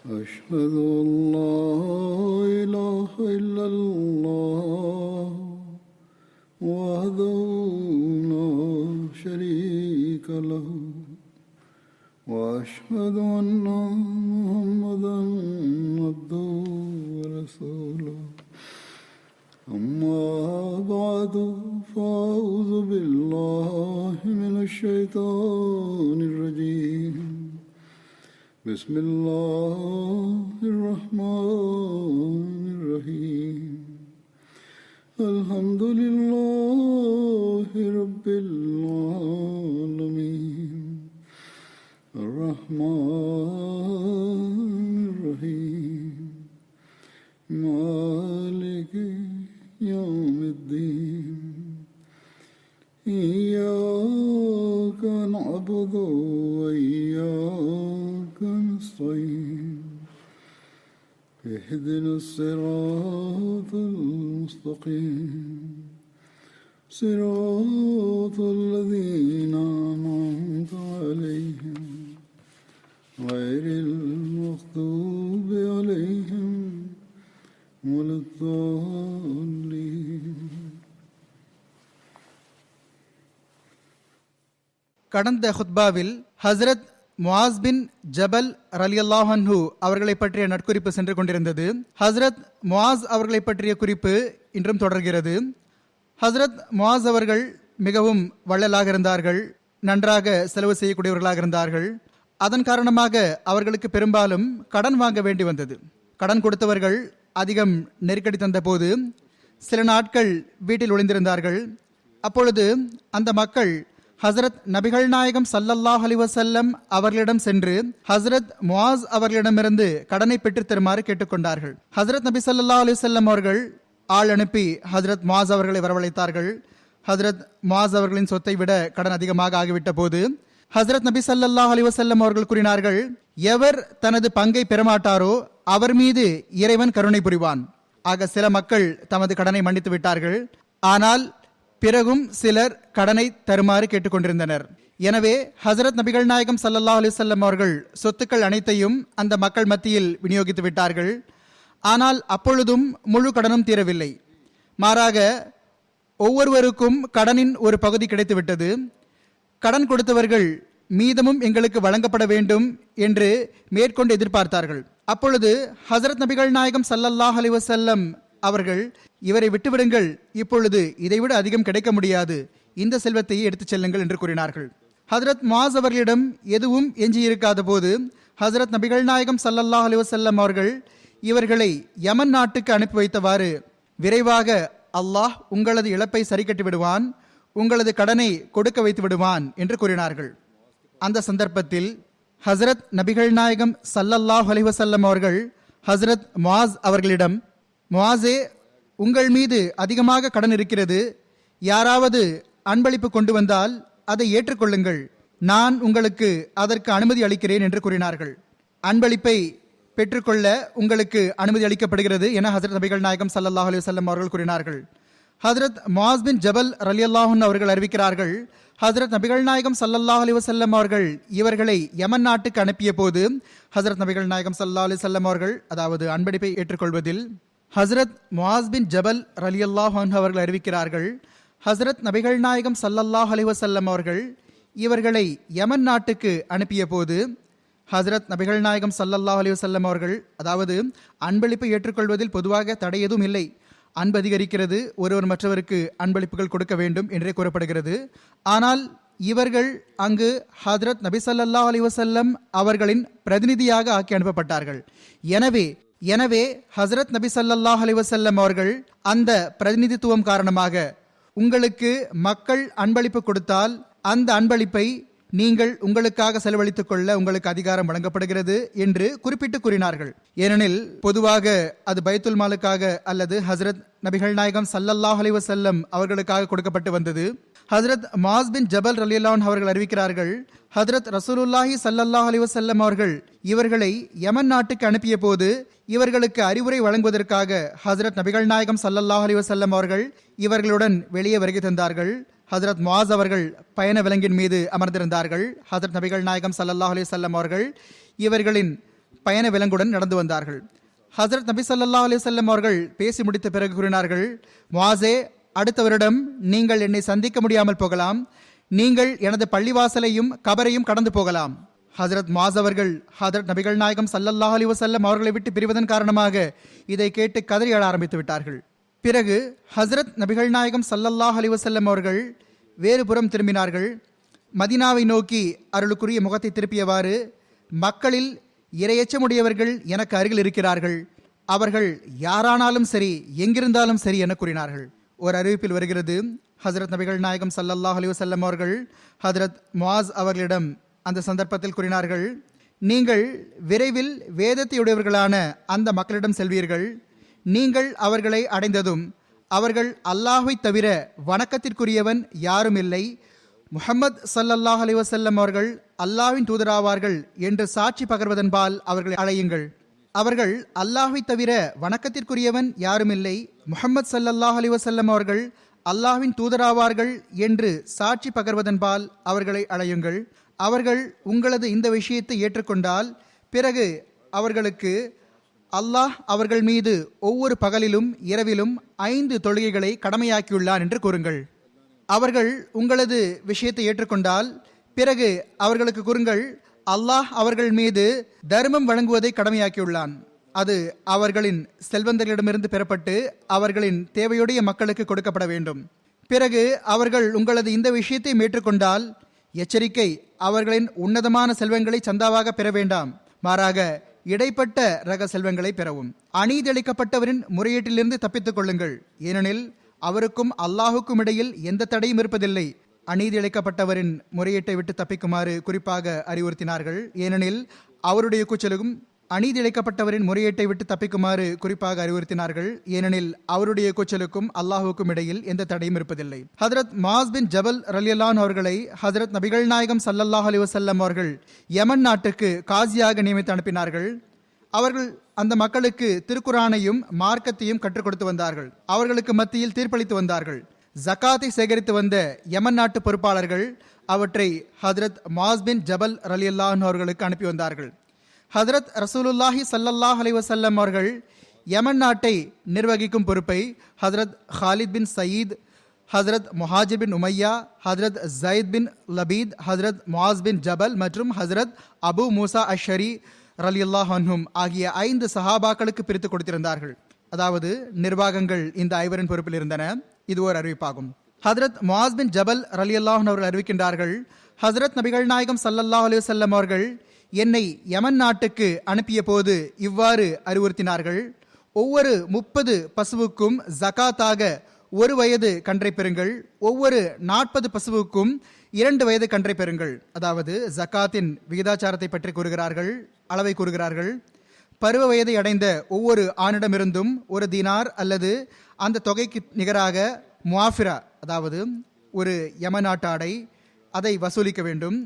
أشهد أن لا إله إلا الله وحده لا شريك له وأشهد أن محمدا عبده ورسوله أما بعد فأعوذ بالله من الشيطان الرجيم بسم الله الرحمن الرحيم الحمد لله رب العالمين الرحمن الرحيم مالك يوم الدين إياك نعبد وإياك نستعين اهدنا الصراط المستقيم صراط الذين أنعمت عليهم غير المغضوب عليهم ولا الضالين. கடந்த ஹுத்பாவில் ஹஸ்ரத் முஆஸ் பின் ஜபல் ரலியல்லாஹு அன்ஹு அவர்களை பற்றிய நட்குறிப்பு சென்று கொண்டிருந்தது. ஹஸ்ரத் முஆஸ் அவர்களை பற்றிய குறிப்பு இன்றும் தொடர்கிறது. ஹஸ்ரத் முஆஸ் அவர்கள் மிகவும் வள்ளலாக இருந்தார்கள், நன்றாக செலவு செய்யக்கூடியவர்களாக இருந்தார்கள். அதன் காரணமாக அவர்களுக்கு பெரும்பாலும் கடன் வாங்க வேண்டி வந்தது. கடன் கொடுத்தவர்கள் அதிகம் நெருக்கடி தந்த போது சில நாட்கள் வீட்டில் ஒளிந்திருந்தார்கள். அப்பொழுது அந்த மக்கள் ஹசரத் நபிகள் நாயகம் ஸல்லல்லாஹு அலைஹி வஸல்லம் அவர்களிடம் சென்று ஹசரத் முஆஸ் அவர்களிடமிருந்து கடனை பெற்றுத் தருமாறு கேட்டுக்கொண்டார்கள். ஹசரத் நபி ஸல்லல்லாஹு அலைஹி வஸல்லம் அவர்கள் ஆள் அனுப்பி ஹசரத் முஆஸ் அவர்களை வரவழைத்தார்கள். ஹசரத் முஆஸ் அவர்களின் சொத்தை விட கடன் அதிகமாக ஆகிவிட்ட போது ஹசரத் நபி ஸல்லல்லாஹு அலைஹி வஸல்லம் அவர்கள் கூறினார்கள், எவர் தனது பங்கை பெறமாட்டாரோ அவர் மீது இறைவன் கருணை புரிவான். ஆக சில மக்கள் தமது கடனை மன்னித்து விட்டார்கள். ஆனால் பிறகும் சிலர் கடனை தருமாறு கேட்டுக்கொண்டிருந்தனர். எனவே ஹசரத் நபிகள் நாயகம் ஸல்லல்லாஹு அலைஹி வஸல்லம் அவர்கள் சொத்துக்கள் அனைத்தையும் அந்த மக்கள் மத்தியில் விநியோகித்து விட்டார்கள். ஆனால் அப்பொழுதும் முழு கடனும் தீரவில்லை. மாறாக ஒவ்வொருவருக்கும் கடனின் ஒரு பகுதி கிடைத்துவிட்டது. கடன் கொடுத்தவர்கள் மீதமும் எங்களுக்கு வழங்கப்பட வேண்டும் என்று மேற்கொண்டு எதிர்பார்த்தார்கள். அப்பொழுது ஹசரத் நபிகள் நாயகம் ஸல்லல்லாஹு அலைஹி வஸல்லம் அவர்கள், இவரை விட்டுவிடுங்கள், இப்பொழுது இதைவிட அதிகம் கிடைக்க முடியாது, இந்த செல்வத்தையே எடுத்துச் செல்லுங்கள் என்று கூறினார்கள். ஹசரத் முஆஸ் அவர்களிடம் எதுவும் எஞ்சியிருக்காத போது ஹசரத் நபிகள் நாயகம் ஸல்லல்லாஹு அலைஹி வஸல்லம் அவர்கள் இவர்களை யமன் நாட்டுக்கு அனுப்பி வைத்தவாறு, விரைவாக அல்லாஹ் உங்களது இழப்பை சரி கட்டி விடுவான், உங்களது கடனை கொடுக்க வைத்து விடுவான் என்று கூறினார்கள். அந்த சந்தர்ப்பத்தில் ஹசரத் நபிகள் நாயகம் ஸல்லல்லாஹு அலைஹி வஸல்லம் அவர்கள் ஹசரத் முஆஸ் அவர்களிடம், முஆஸே, உங்கள் மீது அதிகமாக கடன் இருக்கிறது, யாராவது அன்பளிப்பு கொண்டு வந்தால் அதை ஏற்றுக்கொள்ளுங்கள், நான் உங்களுக்கு அதற்கு அனுமதி அளிக்கிறேன் என்று கூறினார்கள். அன்பளிப்பை பெற்றுக்கொள்ள உங்களுக்கு அனுமதி அளிக்கப்படுகிறது என ஹசரத் நபிகள் நாயகம் ஸல்லல்லாஹு அலைஹி வஸல்லம் அவர்கள் கூறினார்கள். ஹசரத் முஆஸ் பின் ஜபல் ரலியல்லாஹு அன்ஹு அவர்கள் அறிவிக்கிறார்கள், ஹசரத் நபிகள் நாயகம் ஸல்லல்லாஹு அலைஹி வஸல்லம் அவர்கள் இவர்களை யமன் நாட்டுக்கு அனுப்பிய போது ஹசரத் நபிகள் நாயகம் ஸல்லல்லாஹு அலைஹி வஸல்லம் அவர்கள், அதாவது அன்பளிப்பை ஏற்றுக்கொள்வதில் ஹசரத் முஆஸ் பின் ஜபல் ரலியல்லாஹு அன்ஹு அவர்கள் அறிவிக்கிறார்கள், ஹசரத் நபிகள் நாயகம் ஸல்லல்லாஹு அலைஹி வஸல்லம் அவர்கள் இவர்களை யமன் நாட்டுக்கு அனுப்பிய போது ஹசரத் நபிகள் நாயகம் ஸல்லல்லாஹு அலைஹி வஸல்லம் அவர்கள், அதாவது அன்பளிப்பை ஏற்றுக்கொள்வதில் பொதுவாக தடை எதுவும் இல்லை, அன்பு அதிகரிக்கிறது, ஒருவர் மற்றவருக்கு அன்பளிப்புகள் கொடுக்க வேண்டும் என்றே கூறப்படுகிறது. ஆனால் இவர்கள் அங்கு ஹஜ்ரத் நபி ஸல்லல்லாஹு அலைஹி வஸல்லம் அவர்களின் பிரதிநிதியாக ஆக்கி அனுப்பப்பட்டார்கள். எனவே ஹஜ்ரத் நபி ஸல்லல்லாஹு அலைஹி வஸல்லம் அவர்கள் அந்த பிரதிநிதித்துவம் காரணமாக உங்களுக்கு மக்கள் அன்பளிப்பு கொடுத்தால் அந்த அன்பளிப்பை நீங்கள் உங்களுக்காக செலவழித்துக் கொள்ள உங்களுக்கு அதிகாரம் வழங்கப்படுகிறது என்று குறிப்பிட்டு கூறினார்கள். ஏனெனில் பொதுவாக அது பைத்துல் மாலுக்காக அல்லது ஹசரத் நபிகள் நாயகம் ஸல்லல்லாஹு அலைஹி வஸல்லம் அவர்களுக்காக கொடுக்கப்பட்டு வந்தது. ஹசரத் முஆஸ் பின் ஜபல் ரலியல்லாஹு அன்ஹு அவர்கள் அறிவிக்கிறார்கள், ஹஜ்ரத் ரசூலுல்லாஹி ஸல்லல்லாஹு அலைஹி வஸல்லம் அவர்கள் இவர்களை யமன் நாட்டுக்கு அனுப்பிய போது இவர்களுக்கு அறிவுரை வழங்குவதற்காக ஹஜ்ரத் நபிகள் நாயகம் ஸல்லல்லாஹு அலைஹி வஸல்லம் அவர்கள் இவர்களுடன் வெளியே வருகை தந்தார்கள். ஹஜ்ரத் முஆஸ் அவர்கள் பயண விலங்கின் மீது அமர்ந்திருந்தார்கள். ஹஜ்ரத் நபிகள் நாயகம் ஸல்லல்லாஹு அலைஹி வஸல்லம் அவர்கள் இவர்களின் பயண விலங்குடன் நடந்து வந்தார்கள். ஹசரத் நபி ஸல்லல்லாஹு அலைஹி வஸல்லம் அவர்கள் பேசி முடித்த பிறகு கூறினார்கள், முஆஸே, அடுத்த வருடம் நீங்கள் என்னை சந்திக்க முடியாமல் போகலாம். நீங்கள் எனது பள்ளிவாசலையும் கபரையும் கடந்து போகலாம். ஹசரத் முஆஸ் அவர்கள் ஹசரத் நபிகள் நாயகம் ஸல்லல்லாஹு அலைஹி வஸல்லம் அவர்களை விட்டு பிரிவதன் காரணமாக இதை கேட்டு கதறி அழ ஆரம்பித்து விட்டார்கள். பிறகு ஹசரத் நபிகள் நாயகம் ஸல்லல்லாஹு அலைஹி வஸல்லம் அவர்கள் வேறு புறம் திரும்பினார்கள். மதீனாவை நோக்கி அருளுக்குரிய முகத்தை திருப்பியவாறு, மக்களில் இரையச்சமுடையவர்கள் எனக்கு அருகில் இருக்கிறார்கள், அவர்கள் யாரானாலும் சரி, எங்கிருந்தாலும் சரி என கூறினார்கள். ஒரு அறிவிப்பில் வருகிறது, ஹசரத் நபிகள் நாயகம் ஸல்லல்லாஹு அலைஹி வஸல்லம் அவர்கள் ஹசரத் முஆஸ் அவர்களிடம் அந்த சந்தர்ப்பத்தில் கூறினார்கள், நீங்கள் விரைவில் வேதத்தையுடையவர்களான அந்த மக்களிடம் செல்வீர்கள். நீங்கள் அவர்களை அடைந்ததும் அவர்கள் அல்லாஹ்வை தவிர வணக்கத்திற்குரியவன் யாரும் இல்லை, முஹம்மது ஸல்லல்லாஹு அலைஹி வஸல்லம் அவர்கள் அல்லாஹ்வின் தூதராவார்கள் என்று சாட்சி பகர்வதன்பால் அவர்களை அழையுங்கள். அவர்கள் அல்லாஹ்வை தவிர வணக்கத்திற்குரியவன் யாரும் இல்லை, முஹம்மது ஸல்லல்லாஹு அலைஹி வஸல்லம் அவர்கள் அல்லாஹ்வின் தூதராவார்கள் என்று சாட்சி பகர்வதன்பால் அவர்களை அழையுங்கள். அவர்கள் உங்களது இந்த விஷயத்தை ஏற்றுக்கொண்டால் பிறகு அவர்களுக்கு அல்லாஹ் அவர்கள் மீது ஒவ்வொரு பகலிலும் இரவிலும் 5 தொழுகைகளை கடமையாக்கியுள்ளான் என்று கூறுங்கள். அவர்கள் உங்களது விஷயத்தை ஏற்றுக்கொண்டால் பிறகு அவர்களுக்கு கூறுங்கள், அல்லாஹ் அவர்கள் மீது தர்மம் வழங்குவதை கடமையாக்கியுள்ளான். அது அவர்களின் செல்வந்தர்களிடமிருந்து பெறப்பட்டு அவர்களின் தேவையுடைய மக்களுக்கு கொடுக்கப்பட வேண்டும். பிறகு அவர்கள் உங்களது இந்த விஷயத்தை ஏற்றுக்கொண்டால் எச்சரிக்கை, அவர்களின் உன்னதமான செல்வங்களை சந்தாவாக பெற வேண்டாம், மாறாக இடைப்பட்ட ரக செல்வங்களை பெறவும். அநீதியளிக்கப்பட்டவரின் முறையீட்டிலிருந்து தப்பித்துக் கொள்ளுங்கள், ஏனெனில் அவருக்கும் அல்லாஹுக்கும் இடையில் எந்த தடையும் இருப்பதில்லை. அநீதி இழைக்கப்பட்டவரின் முறையீட்டை விட்டு தப்பிக்குமாறு குறிப்பாக அறிவுறுத்தினார்கள், ஏனெனில் அவருடைய கூச்சலுக்கும் அநீதி இழைக்கப்பட்டவரின் முறையீட்டை விட்டு தப்பிக்குமாறு குறிப்பாக அறிவுறுத்தினார்கள், ஏனெனில் அவருடைய கூச்சலுக்கும் அல்லாஹுக்கும் இடையில் எந்த தடையும் இருப்பதில்லை. ஹதரத் முஆஸ் பின் ஜபல் ரலியல்லாஹு அன்ஹு அவர்களை ஹதரத் நபிகள் நாயகம் ஸல்லல்லாஹு அலைஹி வஸல்லம் அவர்கள் யமன் நாட்டுக்கு காசியாக நியமித்து அனுப்பினார்கள். அவர்கள் அந்த மக்களுக்கு திருக்குரானையும் மார்க்கத்தையும் கற்றுக் கொடுத்து வந்தார்கள். அவர்களுக்கு மத்தியில் தீர்ப்பளித்து வந்தார்கள். ஜகாத்தை சேகரித்து வந்த யமன் நாட்டு பொறுப்பாளர்கள் அவற்றை ஹதரத் முஆஸ் பின் ஜபல் ரலியல்லாஹு அன்ஹு அவர்களுக்கு அனுப்பி வந்தார்கள். ஹதரத் ரசூலுல்லாஹி ஸல்லல்லாஹு அலைஹி வஸல்லம் அவர்கள் யமன் நாட்டை நிர்வகிக்கும் பொறுப்பை ஹதரத் ஹாலித் பின் சயீத், ஹதரத் முஹாஜிர் பின் உமையா, ஹதரத் ஜயித் பின் லபீத், ஹதரத் முஆஸ் பின் ஜபல் மற்றும் ஹதரத் அபு மூசா அஷ்ஷரி ரலியல்லாஹு அன்ஹும் ஆகிய 5 சஹாபாக்களுக்கு பிரித்து கொடுத்திருந்தார்கள். அதாவது நிர்வாகங்கள் இந்த 5 பொறுப்பில் இருந்தன. இது ஒரு அறிவிப்பாகும். ஹதரத் முஆஸ் பின் ஜபல் ரலியல்லாஹு அன்ஹு அவர்கள் அறிவிக்கின்றார்கள், ஹதரத் நபிகள் நாயகம் ஸல்லல்லாஹு அலைஹி வஸல்லம் அவர்கள் என்னை யமன் நாட்டுக்கு அனுப்பிய போது இவ்வாறு அறிவுறுத்தினார்கள், ஒவ்வொரு 30 பசுவுக்கும் ஜகாத்தாக 1 வயது கன்றை பெறுங்கள், ஒவ்வொரு 40 பசுவுக்கும் 2 வயது கன்றை பெறுங்கள். அதாவது ஜகாத்தின் விகிதாச்சாரத்தை பற்றி கூறுகிறார்கள், அளவை கூறுகிறார்கள். பருவ வயதை அடைந்த ஒவ்வொரு ஆணிடமிருந்தும் 1 தீனார் அல்லது அந்த தொகைக்கு நிகராக முஆஃபிரா, அதாவது ஒரு யமநாட்டு ஆடை, அதை வசூலிக்க வேண்டும்.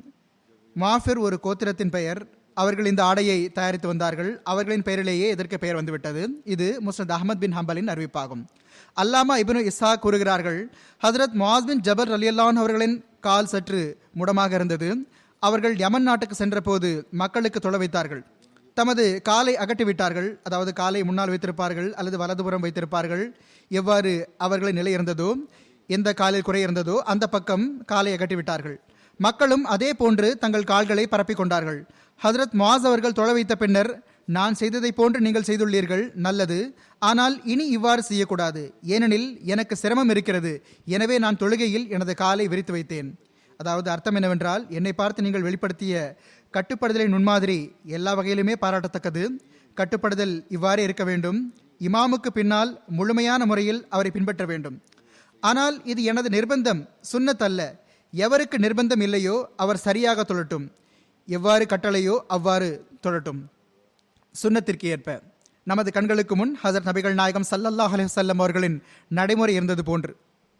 முஆஃபிர் ஒரு கோத்திரத்தின் பெயர். அவர்கள் இந்த ஆடையை தயாரித்து வந்தார்கள். அவர்களின் பெயரிலேயே இதற்கு பெயர் வந்துவிட்டது. இது முஸ்னத் அஹ்மத் பின் ஹம்பலின் அறிவிப்பாகும். அல்லாமா இப்னு இஸ்ஹாக் கூறுகிறார்கள், ஹதரத் முஆஸ் பின் ஜபல் ரலியல்லாஹு அன்ஹு அவர்களின் கால் சற்று முடமாக இருந்தது. அவர்கள் யமன் நாட்டுக்கு சென்ற போது மக்களுக்கு தொழ வைத்தார்கள். தமது காலை அகற்றிவிட்டார்கள். அதாவது காலை முன்னால் வைத்திருப்பார்கள் அல்லது வலதுபுறம் வைத்திருப்பார்கள். எவ்வாறு அவர்களின் நிலை இருந்ததோ, எந்த காலில் குறை இருந்ததோ அந்த பக்கம் காலை அகற்றிவிட்டார்கள். மக்களும் அதே போன்று தங்கள் கால்களை பரப்பிக் கொண்டார்கள். ஹதரத் முஆஸ் அவர்கள் தொழ வைத்த பின்னர், நான் செய்ததை போன்று நீங்கள் செய்துள்ளீர்கள், நல்லது, ஆனால் இனி இவ்வாறு செய்யக்கூடாது, ஏனெனில் எனக்கு சிரமம் இருக்கிறது, எனவே நான் தொழுகையில் எனது காலை விரித்து வைத்தேன். அதாவது அர்த்தம் என்னவென்றால், என்னை பார்த்து நீங்கள் வெளிப்படுத்திய கட்டுப்படுதலின் முன்மாதிரி எல்லா வகையிலுமே பாராட்டத்தக்கது. கட்டுப்படுதல் இவ்வாறே இருக்க வேண்டும். இமாமுக்கு பின்னால் முழுமையான முறையில் அவரை பின்பற்ற வேண்டும். ஆனால் இது எனது நிர்பந்தம், சுன்னத் அல்ல. எவருக்கு நிர்பந்தம் இல்லையோ அவர் சரியாக தொழட்டும், எவ்வாறு கட்டளையோ அவ்வாறு தொழட்டும், சுன்னத்திற்கு ஏற்ப. நமது கண்களுக்கு முன் ஹஜரத் நபிகள் நாயகம் ஸல்லல்லாஹு அலைஹி வஸல்லம் அவர்களின் நடைமுறை இருந்தது போன்று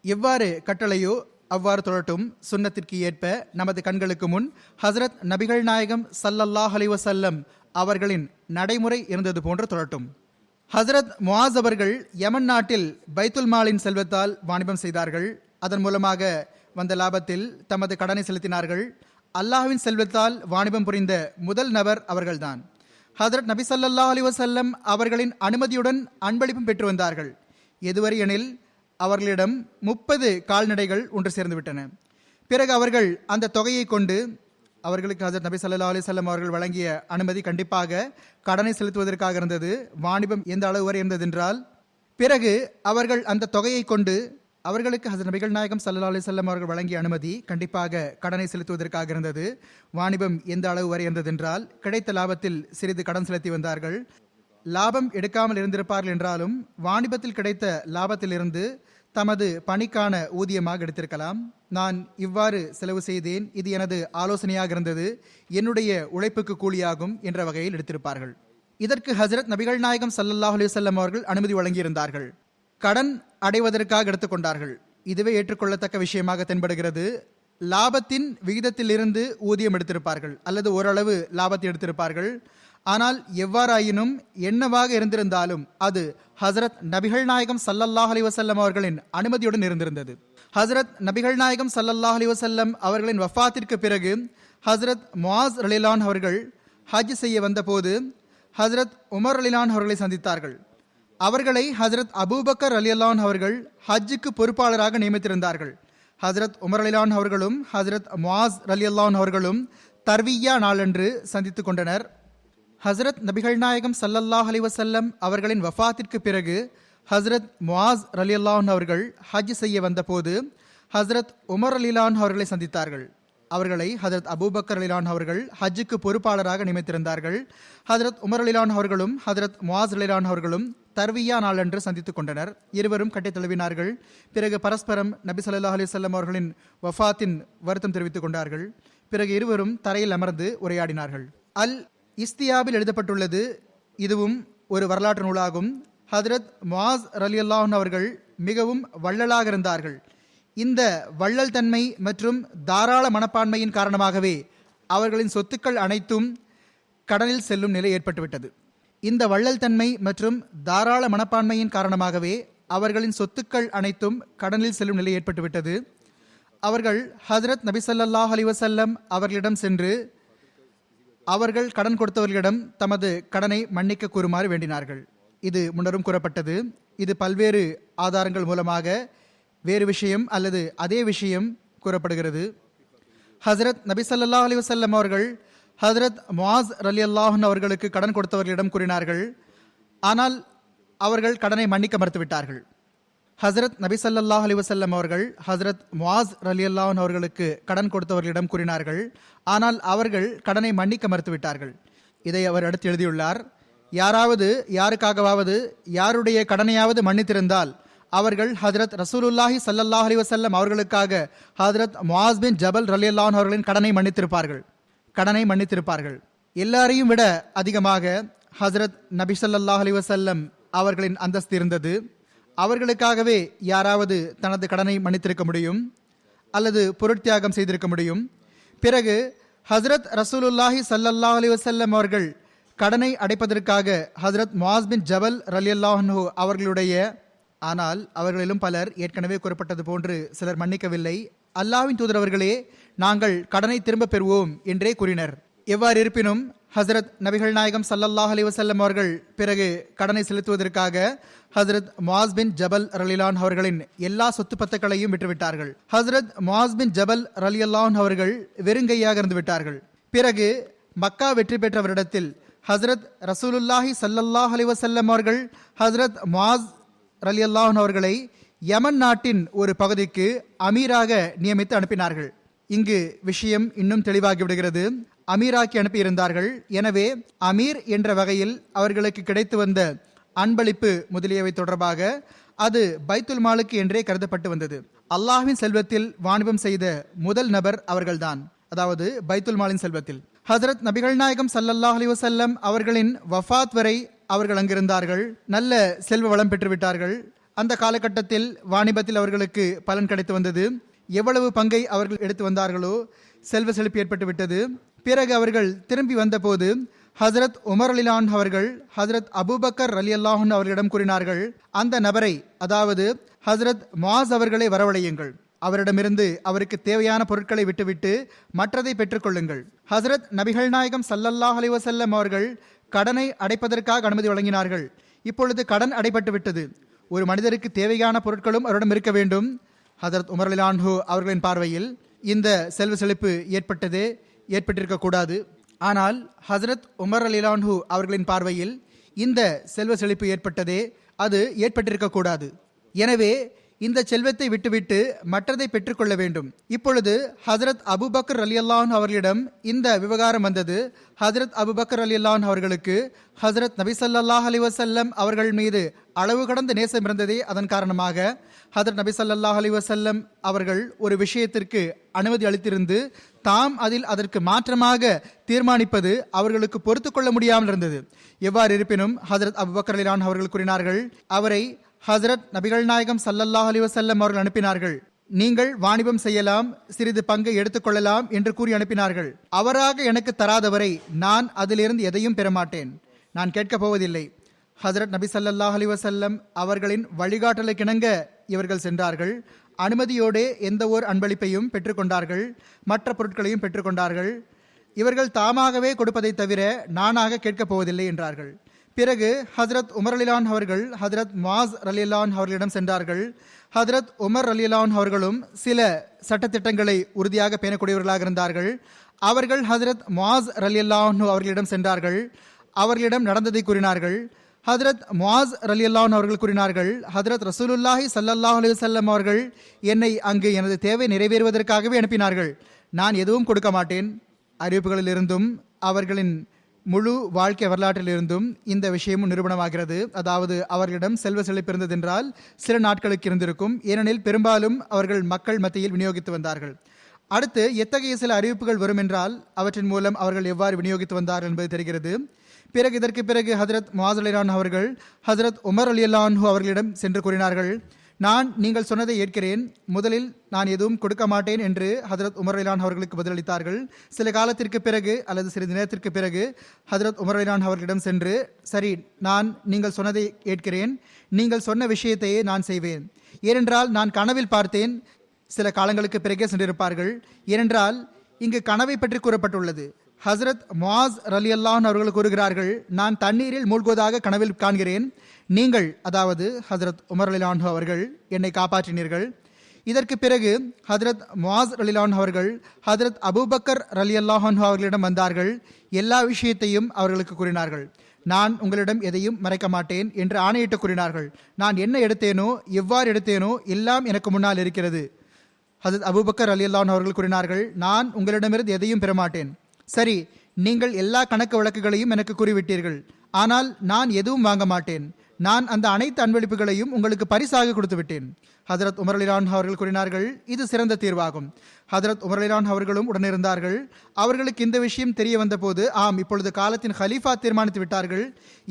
எவ்வாறு கட்டளையோ அவ்வாறு தொழட்டும், சுன்னத்திற்கு ஏற்ப. நமது கண்களுக்கு முன் ஹஜரத் நபிகள் நாயகம் ஸல்லல்லாஹு அலைஹி வஸல்லம் அவர்களின் நடைமுறை இருந்தது போன்று தொழட்டும். ஹஜரத் முஆஸ் அவர்கள் யமன் நாட்டில் பைத்துல் மாலின் செல்வத்தால் வாணிபம் செய்தார்கள். அதன் மூலமாக வந்த லாபத்தில் தமது கடனை செலுத்தினார்கள். அல்லாஹ்வின் செல்வத்தால் வாணிபம் புரிந்த முதல் நபர் அவர்கள்தான். ஹதரத் நபி ஸல்லல்லாஹு அலைஹி வஸல்லம் அவர்களின் அனுமதியுடன் அன்பளிப்பும் பெற்று வந்தார்கள். எதுவரை எனில் அவர்களிடம் 30 கால்நடைகள் ஒன்று சேர்ந்து விட்டன. பிறகு அவர்கள் அந்த தொகையை கொண்டு அவர்களுக்கு ஹஜரத் நபி ஸல்லல்லாஹு அலைஹி வஸல்லம் அவர்கள் வழங்கிய அனுமதி கண்டிப்பாக கடனை செலுத்துவதற்காக இருந்தது. வாணிபம் எந்த அளவு வரை இருந்தது என்றால், பிறகு அவர்கள் அந்த தொகையை கொண்டு அவர்களுக்கு ஹஜரத் நபிகள் நாயகம் ஸல்லல்லாஹு அலைஹி வஸல்லம் அவர்கள் வழங்கிய அனுமதி கண்டிப்பாக கடனை செலுத்துவதற்காக இருந்தது. வாணிபம் எந்த அளவு வரை இருந்தது என்றால், கிடைத்த லாபத்தில் சிறிது கடன் செலுத்தி வந்தார்கள். லாபம் எடுக்காமல் இருந்திருப்பார்கள் என்றாலும் வாணிபத்தில் கிடைத்த லாபத்திலிருந்து தமது பணிக்கான ஊதியமாக எடுத்திருக்கலாம். நான் இவ்வாறு செலவு செய்தேன், இது எனது ஆலோசனையாக இருந்தது, என்னுடைய உழைப்புக்கு கூலியாகும் என்ற வகையில் எடுத்திருப்பார்கள். இதற்கு ஹஜரத் நபிகள் நாயகம் ஸல்லல்லாஹு அலைஹி வஸல்லம் அவர்கள் அனுமதி வழங்கியிருந்தார்கள். கடன் அடைவதற்காக எடுத்துக்கொண்டார்கள். இதுவே ஏற்றுக்கொள்ளத்தக்க விஷயமாக தென்படுகிறது. லாபத்தின் விகிதத்திலிருந்து ஊதியம் எடுத்திருப்பார்கள் அல்லது ஓரளவு லாபத்தை எடுத்திருப்பார்கள். ஆனால் எவ்வாறாயினும் என்னவாக இருந்திருந்தாலும் அது ஹசரத் நபிகள் நாயகம் ஸல்லல்லாஹு அலைஹி வஸல்லம் அவர்களின் அனுமதியுடன் இருந்திருந்தது. ஹசரத் நபிகள் நாயகம் ஸல்லல்லாஹு அலைஹி வஸல்லம் அவர்களின் வஃபாத்திற்கு பிறகு ஹசரத் முஆஸ் ரலியல்லாஹு அன்ஹு அவர்கள் ஹஜ் செய்ய வந்தபோது ஹசரத் உமர் ரலியல்லாஹு அன்ஹு அவர்களை சந்தித்தார்கள். அவர்களை ஹசரத் அபூபக்கர் ரலியல்லாஹு அன்ஹு அவர்கள் ஹஜ்ஜுக்கு பொறுப்பாளராக நியமித்திருந்தார்கள். ஹசரத் உமர் ரலியல்லாஹு அன்ஹு அவர்களும் ஹசரத் முஆஸ் ரலியல்லாஹு அன்ஹு அவர்களும் தர்வியா நாளன்று சந்தித்துக் கொண்டனர். ஹசரத் நபிகள் நாயகம் ஸல்லல்லாஹு அலைஹி வஸல்லம் அவர்களின் வஃபாத்திற்கு பிறகு ஹசரத் முஆஸ் ரலியல்லாஹு அன்ஹு அவர்கள் ஹஜ் செய்ய வந்தபோது ஹசரத் உமர் ரலியல்லாஹு அன்ஹு அவர்களை சந்தித்தார்கள். அவர்களை ஹசரத் அபூபக்கர் ரலியல்லாஹு அன்ஹு அவர்கள் ஹஜ்ஜுக்கு பொறுப்பாளராக நியமித்திருந்தார்கள். ஹசரத் உமர் ரலியல்லாஹு அன்ஹு அவர்களும் ஹசரத் முஆஸ் ரலியல்லாஹு அன்ஹு அவர்களும் தர்வியா நாளன்று சந்தித்துக் கொண்டனர். இருவரும் கட்டி தழுவினார்கள். பிறகு பரஸ்பரம் நபி ஸல்லல்லாஹு அலைஹி வஸல்லம் அவர்களின் வஃபாத்தின் வருத்தம் தெரிவித்துக் கொண்டார்கள். பிறகு இருவரும் தரையில் அமர்ந்து உரையாடினார்கள். அல் இஸ்தியாபில் எழுதப்பட்டுள்ளது. இதுவும் ஒரு வரலாற்று நூலாகும். ஹதரத் முஆஸ் ரலியல்லாஹு அன்ஹு அவர்கள் மிகவும் வள்ளலாக இருந்தார்கள். இந்த வள்ளல் தன்மை மற்றும் தாராள மனப்பான்மையின் காரணமாகவே அவர்களின் சொத்துக்கள் அனைத்தும் கடனில் செல்லும் நிலை ஏற்பட்டுவிட்டது. இந்த வள்ளல் தன்மை மற்றும் தாராள மனப்பான்மையின் காரணமாகவே அவர்களின் சொத்துக்கள் அனைத்தும் கடனில் செல்லும் நிலை ஏற்பட்டுவிட்டது. அவர்கள் ஹஜரத் நபி ஸல்லல்லாஹு அலைஹி வஸல்லம் அவர்களிடம் சென்று அவர்கள் கடன் கொடுத்தவர்களிடம் தமது கடனை மன்னிக்க கூறுமாறு வேண்டினார்கள். இது முன்னரும் கூறப்பட்டது. இது பல்வேறு ஆதாரங்கள் மூலமாக வேறு விஷயம் அல்லது அதே விஷயம் கூறப்படுகிறது. ஹசரத் நபி ஸல்லல்லாஹு அலைஹி வஸல்லம் அவர்கள் ஹசரத் முஆஸ் ரலியல்லாஹு அன்ஹு அவர்களுக்கு கடன் கொடுத்தவர்களிடம் கூறினார்கள். ஆனால் அவர்கள் கடனை மன்னிக்க மறுத்துவிட்டார்கள். ஹசரத் நபி ஸல்லல்லாஹு அலைஹி வஸல்லம் அவர்கள் ஹசரத் முஆஸ் ரலியல்லாஹு அன்ஹு அவர்களுக்கு கடன் கொடுத்தவர்களிடம் கூறினார்கள். ஆனால் அவர்கள் கடனை மன்னிக்க மறுத்துவிட்டார்கள். இதை அவர் அடுத்து எழுதியுள்ளார். யாராவது யாருக்காகவாவது யாருடைய கடனையாவது மன்னித்திருந்தால் அவர்கள் ஹஜரத் ரசூலுல்லாஹி ஸல்லல்லாஹு அலைஹி வஸல்லம் அவர்களுக்காக ஹஜரத் முஆஸ் பின் ஜபல் ரலியல்லாஹு அன்ஹு அவர்களின் கடனை மன்னித்திருப்பார்கள். எல்லாரையும் விட அதிகமாக ஹஜரத் நபி ஸல்லல்லாஹு அலைஹி வஸல்லம் அவர்களின் அந்தஸ்து இருந்தது. அவர்களுக்காகவே யாராவது தனது கடனை மன்னித்திருக்க முடியும் அல்லது பொருட்தியாகம் செய்திருக்க முடியும். பிறகு ஹஜரத் ரசூலுல்லாஹி ஸல்லல்லாஹு அலைஹி வஸல்லம் அவர்கள் கடனை அடைப்பதற்காக ஹஜரத் முஆஸ் பின் ஜபல் ரலியல்லாஹு அன்ஹு அவர்களுடைய, ஆனால் அவர்களிலும் பலர் ஏற்கனவே கூறப்பட்டது போன்று சிலர் மன்னிக்கவில்லை. அல்லாஹ்வின் தூதர் அவர்களே, நாங்கள் கடனை திரும்ப பெறுவோம் என்றே கூறினர். எவ்வாறு இருப்பினும் ஹசரத் நபிகள் நாயகம் ஸல்லல்லாஹு அலைஹி வஸல்லம் அவர்கள் பிறகு கடனை செலுத்துவதற்காக ஹசரத் முஆஸ் பின் ஜபல் ரலியல்லாஹு அன்ஹு அவர்களின் எல்லா சொத்து பத்துக்களையும் விட்டுவிட்டார்கள். ஹசரத் முஆஸ் பின் ஜபல் ரலியல்லாஹு அன்ஹு அவர்கள் வெறுங்கையாக இருந்து விட்டார்கள். பிறகு மக்கா வெற்றி பெற்றவரிடத்தில் ஹசரத் ரசூலுல்லாஹி ஸல்லல்லாஹு அலைஹி வஸல்லம் அவர்கள் ஹசரத் முஆஸ் ரலியல்லாஹு அன்ஹு அவர்களை யமன் நாட்டின் ஒரு பகுதிக்கு அமீராக நியமித்து அனுப்பினார்கள். இங்கு விஷயம் இன்னும் தெளிவாகிவிடுகிறது. அமீராக்கி அனுப்பியிருந்தார்கள். எனவே அமீர் என்ற வகையில் அவர்களுக்கு கிடைத்து வந்த அன்பளிப்பு முதலியவை தொடர்பாக அது பைத்துல் மாலுக்கு என்றே கருதப்பட்டு வந்தது. அல்லாஹ்வின் செல்வத்தில் வாணிபம் செய்த முதல் நபர் அவர்கள்தான், அதாவது பைத்துல் மாலின் செல்வத்தில். ஹஜரத் நபிகள் நாயகம் ஸல்லல்லாஹு அலைஹி வஸல்லம் அவர்களின் வஃபாத் வரை அவர்கள் அங்கிருந்தார்கள். நல்ல செல்வ வளம் பெற்றுவிட்டார்கள். அந்த காலகட்டத்தில் வாணிபத்தில் அவர்களுக்கு பலன் கிடைத்து வந்தது. எவ்வளவு பங்கை அவர்கள் எடுத்து வந்தார்களோ செல்வ செழிப்பு ஏற்பட்டு விட்டது. பிறகு அவர்கள் திரும்பி வந்தபோது ஹசரத் உமர் ரலியல்லாஹு அன்ஹு அவர்கள் ஹசரத் அபூபக்கர் ரலியல்லாஹு அன்ஹு அவர்களிடம் கூறினார்கள், அந்த நபரை, அதாவது ஹசரத் முஆஸ் அவர்களை வரவழையுங்கள். அவரிடமிருந்து அவருக்கு தேவையான பொருட்களை விட்டுவிட்டு மற்றதை பெற்றுக்கொள்ளுங்கள். ஹசரத் நபிகள் நாயகம் ஸல்லல்லாஹு அலைஹி வஸல்லம் அவர்கள் கடனை அடைப்பதற்காக அனுமதி வழங்கினார்கள். இப்பொழுது கடன் அடைபட்டு விட்டது. ஒரு மனிதருக்கு தேவையான பொருட்களும் அவரிடம் இருக்க வேண்டும். ஹதரத் உமர் ரலியல்லாஹு அன்ஹு அவர்களின் பார்வையில் இந்த செல்வ செழிப்பு ஏற்பட்டிருக்க கூடாது. ஆனால் ஹசரத் உமர் ரலியல்லாஹு அன்ஹு அவர்களின் பார்வையில் இந்த செல்வ செழிப்பு அது ஏற்பட்டிருக்க கூடாது. எனவே இந்த செல்வத்தை விட்டுவிட்டு மற்றதை பெற்றுக்கொள்ள வேண்டும். இப்பொழுது ஹசரத் அபூபக்கர் ரலியல்லாஹு அன்ஹு அவர்களிடம் இந்த விவகாரம் வந்தது. ஹசரத் அபூபக்கர் ரலியல்லாஹு அன்ஹு அவர்களுக்கு ஹசரத் நபி ஸல்லல்லாஹு அலைஹி வஸல்லம் அவர்கள் மீது அளவு கடந்த நேசம் இருந்ததே. அதன் காரணமாக ஹசரத் நபி ஸல்லல்லாஹு அலைஹி வஸல்லம் அவர்கள் ஒரு விஷயத்திற்கு அனுமதி அளித்திருந்து தாம் அதற்கு மாற்றமாக தீர்மானிப்பது அவர்களுக்கு பொறுத்து கொள்ள முடியாமல் இருந்தது. எவ்வாறு இருப்பினும் ஹசரத் அபூபக்கர் ரலியல்லாஹு அன்ஹு அவர்கள் கூறினார்கள், அவரை ஹசரத் நபிகள் நாயகம் ஸல்லல்லாஹு அலைஹி வஸல்லம் அவர்கள் அனுப்பினார்கள். நீங்கள் வாணிபம் செய்யலாம், சிறிது பங்கை எடுத்துக்கொள்ளலாம் என்று கூறி அனுப்பினார்கள். அவராக எனக்கு தராதவரை நான் அதிலிருந்து எதையும் பெறமாட்டேன், நான் கேட்கப் போவதில்லை. ஹசரத் நபி ஸல்லல்லாஹு அலைஹி வஸல்லம் அவர்களின் வழிகாட்டலுக்கிணங்க இவர்கள் சென்றார்கள். அனுமதியோடே எந்த ஓர் அன்பளிப்பையும் பெற்றுக்கொண்டார்கள், மற்ற பொருட்களையும் பெற்றுக்கொண்டார்கள். இவர்கள் தாமாகவே கொடுப்பதை தவிர நானாக கேட்கப் போவதில்லை என்றார்கள். பிறகு ஹஜரத் உமர் ரலியல்லாஹு அன்ஹு அவர்கள் ஹஜரத் முஆஸ் ரலியல்லாஹு அன்ஹு அவர்களிடம் சென்றார்கள். ஹஜரத் உமர் ரலியல்லாஹு அன்ஹு அவர்களும் சில சட்டத்திட்டங்களை உறுதியாக பேணக்கூடியவர்களாக இருந்தார்கள். அவர்கள் ஹஜரத் முஆஸ் ரலியல்லாஹு அன்ஹு அவர்களிடம் சென்றார்கள். அவர்களிடம் நடந்ததை கூறினார்கள். ஹஜரத் முஆஸ் ரலியல்லாஹு அன்ஹு அவர்கள் கூறினார்கள், ஹஜரத் ரசூலுல்லாஹி ஸல்லல்லாஹு அலைஹி வஸல்லம் அவர்கள் என்னை அங்கு எனது தேவை நிறைவேறுவதற்காகவே அனுப்பினார்கள். நான் எதுவும் கொடுக்க மாட்டேன். அறிவிப்புகளிலிருந்தும் அவர்களின் முழு வாழ்க்கை வரலாற்றிலிருந்தும் இந்த விஷயமும் நிரூபணமாகிறது. அதாவது அவர்களிடம் செல்வ செழிப்பு இருந்ததென்றால் சில நாட்களுக்கு இருந்திருக்கும். ஏனெனில் பெரும்பாலும் அவர்கள் மக்கள் மத்தியில் விநியோகித்து வந்தார்கள். அடுத்து எத்தகைய சில அறிவிப்புகள் வரும் என்றால் அவற்றின் மூலம் அவர்கள் எவ்வாறு விநியோகித்து வந்தார்கள் என்பது தெரிகிறது. இதற்கு பிறகு ஹஜரத் முஆஸ் ரலியல்லாஹு அன்ஹு அவர்கள் ஹஜரத் உமர் ரலியல்லாஹு அன்ஹு அவர்களிடம் சென்று கூறினார்கள், நான் நீங்கள் சொன்னதை ஏற்கிறேன். முதலில் நான் எதுவும் கொடுக்க மாட்டேன் என்று ஹஜரத் உமர் ரலியல்லாஹு அன்ஹு அவர்களுக்கு பதிலளித்தார்கள். சில காலத்திற்கு பிறகு அல்லது சிறிது நேரத்திற்கு பிறகு ஹஜரத் உமர் ரலியல்லாஹு அன்ஹு அவர்களிடம் சென்று, சரி, நான் நீங்கள் சொன்னதை ஏற்கிறேன், நீங்கள் சொன்ன விஷயத்தையே நான் செய்வேன். ஏனென்றால் நான் கனவில் பார்த்தேன். சில காலங்களுக்கு பிறகே சென்றிருப்பார்கள். ஏனென்றால் இங்கு கனவை பற்றி கூறப்பட்டுள்ளது. ஹசரத் முஆஸ் ரலியல்லாஹு அன்ஹு அவர்கள் கூறுகிறார்கள், நான் தண்ணீரில் மூழ்குவதாக கனவில் காண்கிறேன். நீங்கள், அதாவது ஹசரத் உமர் ரலியல்லாஹு அன்ஹு அவர்கள் என்னை காப்பாற்றினீர்கள். இதற்கு பிறகு ஹசரத் முஆஸ் ரலியல்லாஹு அன்ஹு அவர்கள் ஹசரத் அபூபக்கர் ரலியல்லாஹு அன்ஹு அவர்களிடம் வந்தார்கள். எல்லா விஷயத்தையும் அவர்களுக்கு கூறினார்கள். நான் உங்களிடம் எதையும் மறைக்க மாட்டேன் என்று ஆணையிட்டு கூறினார்கள். நான் என்ன எடுத்தேனோ, எவ்வாறு எடுத்தேனோ எல்லாம் எனக்கு முன்னால் இருக்கிறது. ஹசரத் அபூபக்கர் ரலியல்லாஹு அன்ஹு அவர்கள் கூறினார்கள், நான் உங்களிடமிருந்து எதையும் பெறமாட்டேன். சரி, நீங்கள் எல்லா கணக்கு வழக்குகளையும் எனக்கு கூறிவிட்டீர்கள், ஆனால் நான் எதுவும் வாங்க மாட்டேன். நான் அந்த அனைத்து அன்பளிப்புகளையும் உங்களுக்கு பரிசாக கொடுத்து விட்டேன். ஹஜரத் உமர் ரலியல்லாஹு அன்ஹு அவர்கள் கூறினார்கள், இது சிறந்த தீர்வாகும். ஹஜரத் உமர் ரலியல்லாஹு அன்ஹு அவர்களும் உடனிருந்தார்கள். அவர்களுக்கு இந்த விஷயம் தெரிய வந்த போது, ஆம், இப்பொழுது காலத்தின் ஹலீஃபா தீர்மானித்து விட்டார்கள்,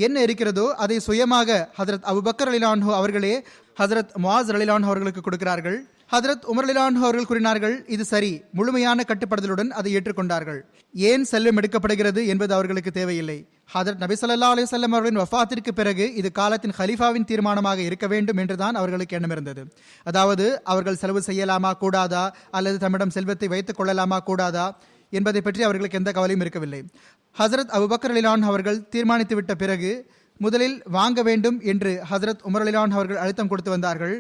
என்ன இருக்கிறதோ அதை சுயமாக ஹஜரத் அபூபக்கர் ரலியல்லாஹு அன்ஹு அவர்களே ஹஜரத் முஆஸ் ரலியல்லாஹு அன்ஹு அவர்களுக்கு கொடுக்கிறார்கள். ஹஜரத் உமர் ரலியல்லாஹு அன்ஹு அவர்கள் கூறினார்கள், இது சரி. முழுமையான கட்டுப்படுதலுடன் அதை ஏற்றுக்கொண்டார்கள். ஏன் செல்வம் எடுக்கப்படுகிறது என்பது அவர்களுக்கு தேவையில்லை. ஹஜரத் நபி ஸல்லல்லாஹு அலைஹி வஸல்லம் அவர்களின் வஃபாத்திற்கு பிறகு இது காலத்தின் ஹலீஃபாவின் தீர்மானமாக இருக்க வேண்டும் என்றுதான் அவர்களுக்கு எண்ணம் இருந்தது. அதாவது அவர்கள் செலவு செய்யலாமா கூடாதா, அல்லது தம்மிடம் செல்வத்தை வைத்துக் கொள்ளலாமா கூடாதா என்பதை பற்றி அவர்களுக்கு எந்த கவலையும் இருக்கவில்லை. ஹஜரத் அபூபக்கர் ரலியல்லாஹு அன்ஹு அவர்கள் தீர்மானித்து விட்ட பிறகு முதலில் வாங்க வேண்டும் என்று ஹஜரத் உமர் ரலியல்லாஹு அன்ஹு அவர்கள் அழுத்தம் கொடுத்து வந்தார்கள்.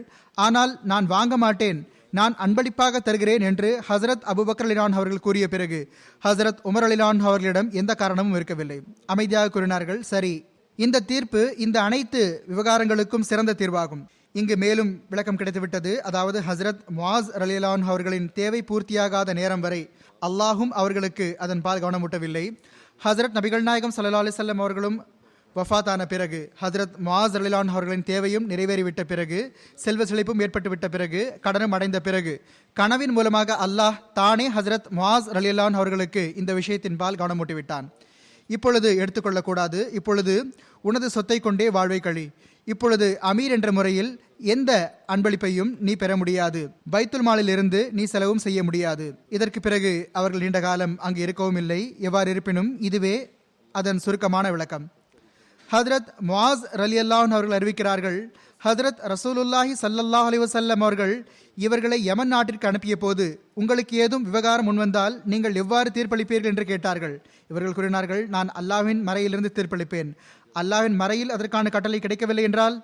ஆனால் நான் வாங்க மாட்டேன், நான் அன்பளிப்பாக தருகிறேன் என்று ஹஜரத் அபூபக்கர் ரலியல்லாஹு அன்ஹு அவர்கள் கூறிய பிறகு ஹஜரத் உமர் ரலியல்லாஹு அன்ஹு அவர்களிடம் எந்த காரணமும் இருக்கவில்லை. அமைதியாக கூறினார்கள், சரி, இந்த தீர்ப்பு இந்த அனைத்து விவகாரங்களுக்கும் சிறந்த தீர்வாகும். இங்கு மேலும் விளக்கம் கிடைத்துவிட்டது. அதாவது ஹஜரத் முஆஸ் ரலியல்லாஹு அன்ஹு அவர்களின் தேவை பூர்த்தியாகாத நேரம் வரை அல்லாஹும் அவர்களுக்கு அதன் பால் கவனமூட்டவில்லை. ஹஜரத் நபிகள் நாயகம் ஸல்லல்லாஹு அலைஹி வஸல்லம் அவர்களும் வஃபாத்தான பிறகு ஹஜரத் முஆஸ் ரலியல்லாஹு அன்ஹு அவர்களின் தேவையும் நிறைவேறிவிட்ட பிறகு, செல்வ செழிப்பும் ஏற்பட்டுவிட்ட பிறகு, கடனும் அடைந்த பிறகு, கனவின் மூலமாக அல்லாஹ் தானே ஹஜரத் முஆஸ் ரலியல்லாஹு அன்ஹு அவர்களுக்கு இந்த விஷயத்தின் பால் கவனமூட்டிவிட்டான். இப்பொழுது எடுத்துக்கொள்ளக்கூடாது, இப்பொழுது உனது சொத்தை கொண்டே வாழ்வை கழி, இப்பொழுது அமீர் என்ற முறையில் எந்த அன்பளிப்பையும் நீ பெற முடியாது, பைத்துல் மாலில் இருந்து நீ செலவும் செய்ய முடியாது. இதற்கு பிறகு அவர்கள் நீண்ட காலம் அங்கு இருக்கவும் இல்லை. எவ்வாறு இருப்பினும் இதுவே அதன் சுருக்கமான விளக்கம். ஹதரத் முஆஸ் ரலியல்லாஹு அன்ஹு அவர்கள் அறிவிக்கிறார்கள், ஹதரத் ரசூலுல்லாஹி ஸல்லல்லாஹு அலைஹி வஸல்லம் அவர்கள் இவர்களை யமன் நாட்டிற்கு அனுப்பிய போது, உங்களுக்கு ஏதும் விவகாரம் முன்வந்தால் நீங்கள் எவ்வாறு தீர்ப்பளிப்பீர்கள் என்று கேட்டார்கள். இவர்கள் கூறினார்கள், நான் அல்லாஹ்வின் மறையிலிருந்து தீர்ப்பளிப்பேன். அல்லாஹ்வின் மறையில் அதற்கான கட்டளை கிடைக்கவில்லை என்றால்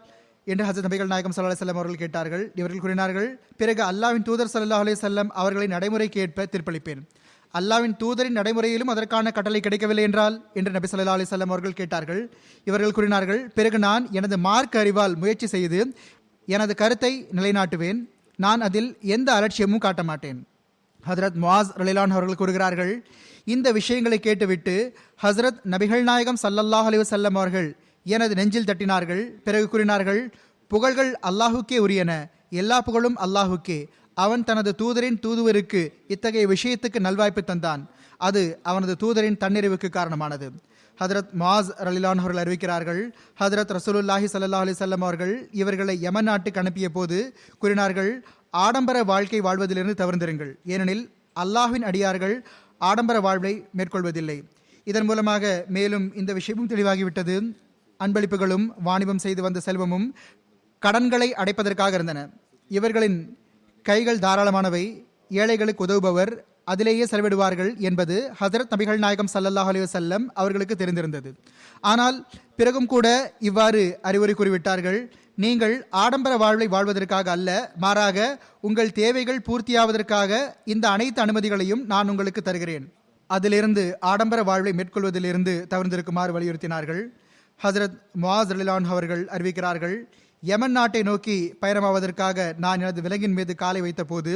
என்று ஹஜரத் நபிகள் நாயகம் ஸல்லல்லாஹு அலைஹி வஸல்லம் அவர்கள் கேட்டார்கள். இவர்கள் கூறினார்கள், பிறகு அல்லாஹ்வின் தூதர் ஸல்லல்லாஹு அலைஹி வஸல்லம் அவர்களின் நடைமுறைக்கு ஏற்ப தீர்ப்பளிப்பேன். அல்லாஹ்வின் தூதரின் நடைமுறையிலும் அதற்கான கட்டளை கிடைக்கவில்லை என்றால் என்று நபி ஸல்லல்லாஹு அலைஹி வஸல்லம் அவர்கள் கேட்டார்கள். இவர்கள் கூறினார்கள், பிறகு நான் எனது மார்க்க அறிவால் முயற்சி செய்து எனது கருத்தை நிலைநாட்டுவேன். நான் அதில் எந்த அலட்சியமும் காட்ட மாட்டேன். ஹஜரத் முஆஸ் ரலியல்லாஹு அன்ஹு அவர்கள் கூறுகிறார்கள், இந்த விஷயங்களை கேட்டுவிட்டு ஹஜரத் நபிகள் நாயகம் ஸல்லல்லாஹு அலைஹி வஸல்லம் அவர்கள் எனது நெஞ்சில் தட்டினார்கள். பிறகு கூறினார்கள், புகழ்கள் அல்லாஹுக்கே உரியன, எல்லா புகழும் அல்லாஹுக்கே. அவன் தனது தூதரின் தூதுவருக்கு இத்தகைய விஷயத்துக்கு நல்வாய்ப்பு தந்தான். அது அவனது தூதரின் தன்னிறைவுக்கு காரணமானது. ஹதரத் முஆஸ் ரலியல்லாஹு அன்ஹு அவர்கள் அறிவிக்கிறார்கள், ஹதரத் ரசூலுல்லாஹி ஸல்லல்லாஹு அலைஹி வஸல்லம் அவர்கள் இவர்களை யமன் நாட்டுக்கு அனுப்பிய போது கூறினார்கள், ஆடம்பர வாழ்க்கை வாழ்வதிலிருந்து தவிர்ந்திருங்கள், ஏனெனில் அல்லாஹ்வின் அடியார்கள் ஆடம்பர வாழ்வை மேற்கொள்வதில்லை. இதன் மூலமாக மேலும் இந்த விஷயமும் தெளிவாகிவிட்டது. அன்பளிப்புகளும் வாணிபம் செய்து வந்த செல்வமும் கடன்களை அடைப்பதற்காக இருந்தன. இவர்களின் கைகள் தாராளமானவை, ஏழைகளுக்கு உதவுபவர், அதிலேயே செலவிடுவார்கள் என்பது ஹஜரத் நபிகள் நாயகம் ஸல்லல்லாஹு அலைஹி வஸல்லம் அவர்களுக்கு தெரிந்திருந்தது. ஆனால் பிறகும் கூட இவ்வாறு அறிவுரை கூறிவிட்டார்கள், நீங்கள் ஆடம்பர வாழ்வை வாழ்வதற்காக அல்ல, மாறாக உங்கள் தேவைகள் பூர்த்தியாவதற்காக இந்த அனைத்து அனுமதிகளையும் நான் உங்களுக்கு தருகிறேன். அதிலிருந்து ஆடம்பர வாழ்வை மேற்கொள்வதிலிருந்து தவிர்த்திருக்குமாறு வலியுறுத்தினார்கள். ஹஜரத் முஆஸ் ரலியல்லாஹு அன்ஹு அவர்கள் அறிவிக்கிறார்கள், யமன் நாட்டை நோக்கி பயணமாவதற்காக நான் எனது விலங்கின் மீது காலை வைத்த போது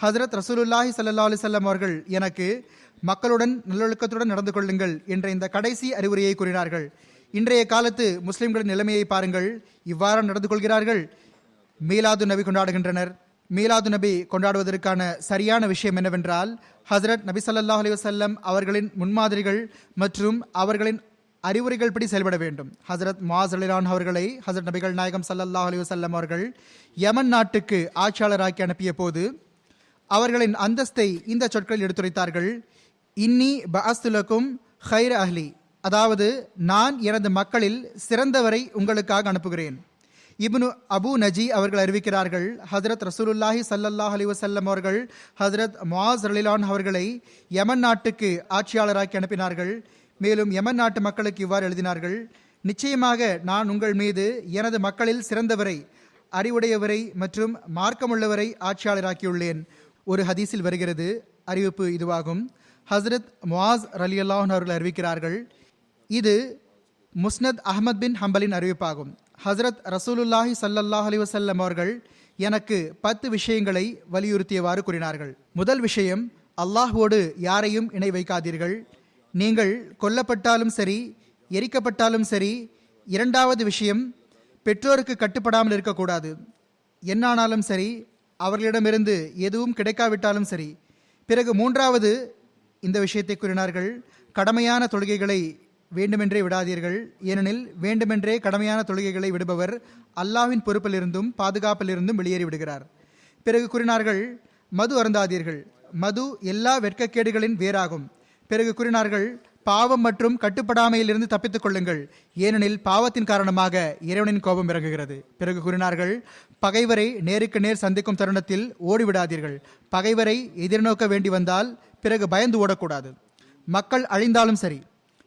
ஹஜரத் ரசூலுல்லாஹி ஸல்லல்லாஹு அலைஹி வஸல்லம் அவர்கள் எனக்கு மக்களுடன் நல்லொழுக்கத்துடன் நடந்து கொள்ளுங்கள் என்ற இந்த கடைசி அறிவுரையை கூறினார்கள். இன்றைய காலத்து முஸ்லிம்களின் நிலைமையை பாருங்கள், இவ்வாறு நடந்து கொள்கிறார்கள். மீலாது நபி கொண்டாடுகின்றனர். மீலாது நபி கொண்டாடுவதற்கான சரியான விஷயம் என்னவென்றால், ஹஜரத் நபி ஸல்லல்லாஹு அலைஹி வஸல்லம் அவர்களின் முன்மாதிரிகள் மற்றும் அவர்களின் அறிவுரைகள் படி செயல்பட வேண்டும். ஹஜரத் முஆஸ் ரலியல்லாஹு அன்ஹு அவர்களை ஹஜரத் நபிகள் நாயகம் ஸல்லல்லாஹு அலைஹி வஸல்லம் அவர்கள் யமன் நாட்டுக்கு ஆட்சியாளராக்கி அனுப்பிய போது அவர்களின் அந்தஸ்தை இந்த சொற்களில் எடுத்துரைத்தார்கள், இன்னி பஅஸ்துலக்கும் ஹைர அஹ்லி, அதாவது நான் எனது மக்களில் சிறந்தவரை உங்களுக்காக அனுப்புகிறேன். இப்னு அபு நஜி அவர்கள் அறிவிக்கிறார்கள், ஹஜரத் ரசூலுல்லாஹி ஸல்லல்லாஹு அலைஹி வஸல்லம் அவர்கள் ஹஜரத் முஆஸ் ரலியல்லாஹு அன்ஹு அவர்களை யமன் நாட்டுக்கு ஆட்சியாளராக்கி அனுப்பினார்கள். மேலும் யமன் நாட்டு மக்களுக்கு இவ்வாறு எழுதினார்கள், நிச்சயமாக நான் உங்கள் மீது எனது மக்களில் சிறந்தவரை, அறிவுடையவரை மற்றும் மார்க்கமுள்ளவரை ஆட்சியாளராக்கியுள்ளேன். ஒரு ஹதீஸில் வருகிறது, அறிவிப்பு இதுவாகும். ஹஜரத் முஆஸ் ரலியல்லாஹு அன்ஹு அவர்கள் அறிவிக்கிறார்கள், இது முஸ்னத் அஹ்மத் பின் ஹம்பலின் அறிவிப்பாகும். ஹஜரத் ரசூலுல்லாஹி ஸல்லல்லாஹு அலைஹி வஸல்லம் அவர்கள் எனக்கு 10 விஷயங்களை வலியுறுத்தியவாறு கூறினார்கள். முதல் விஷயம், அல்லாஹ்வோடு யாரையும் இணை வைக்காதீர்கள். நீங்கள் கொல்லப்பட்டாலும் சரி, எரிக்கப்பட்டாலும் சரி. இரண்டாவது விஷயம், பெற்றோருக்கு கட்டுப்படாமல் இருக்கக்கூடாது. என்னானாலும் சரி, அவர்களிடமிருந்து எதுவும் கிடைக்காவிட்டாலும் சரி. பிறகு மூன்றாவது இந்த விஷயத்தை கூறினார்கள், கடமையான தொழுகைகளை வேண்டுமென்றே விடாதீர்கள், ஏனெனில் வேண்டுமென்றே கடமையான தொழுகைகளை விடுபவர் அல்லாஹ்வின் பொறுப்பிலிருந்தும் பாதுகாப்பிலிருந்தும் வெளியேறி விடுகிறார். பிறகு கூறினார்கள், மது அருந்தாதீர்கள், மது எல்லா வெட்கக்கேடுகளின் வேறாகும். பிறகு கூறினார்கள், பாவம் மற்றும் கட்டுப்படாமையிலிருந்து தப்பித்துக் கொள்ளுங்கள், ஏனெனில் பாவத்தின் காரணமாக இறைவனின் கோபம் இறங்குகிறது. பிறகு கூறினார்கள், பகைவரை நேருக்கு நேர் சந்திக்கும் தருணத்தில் ஓடிவிடாதீர்கள். பகைவரை எதிர்நோக்க வேண்டி வந்தால் பிறகு பயந்து ஓடக்கூடாது, மக்கள் அழிந்தாலும் சரி.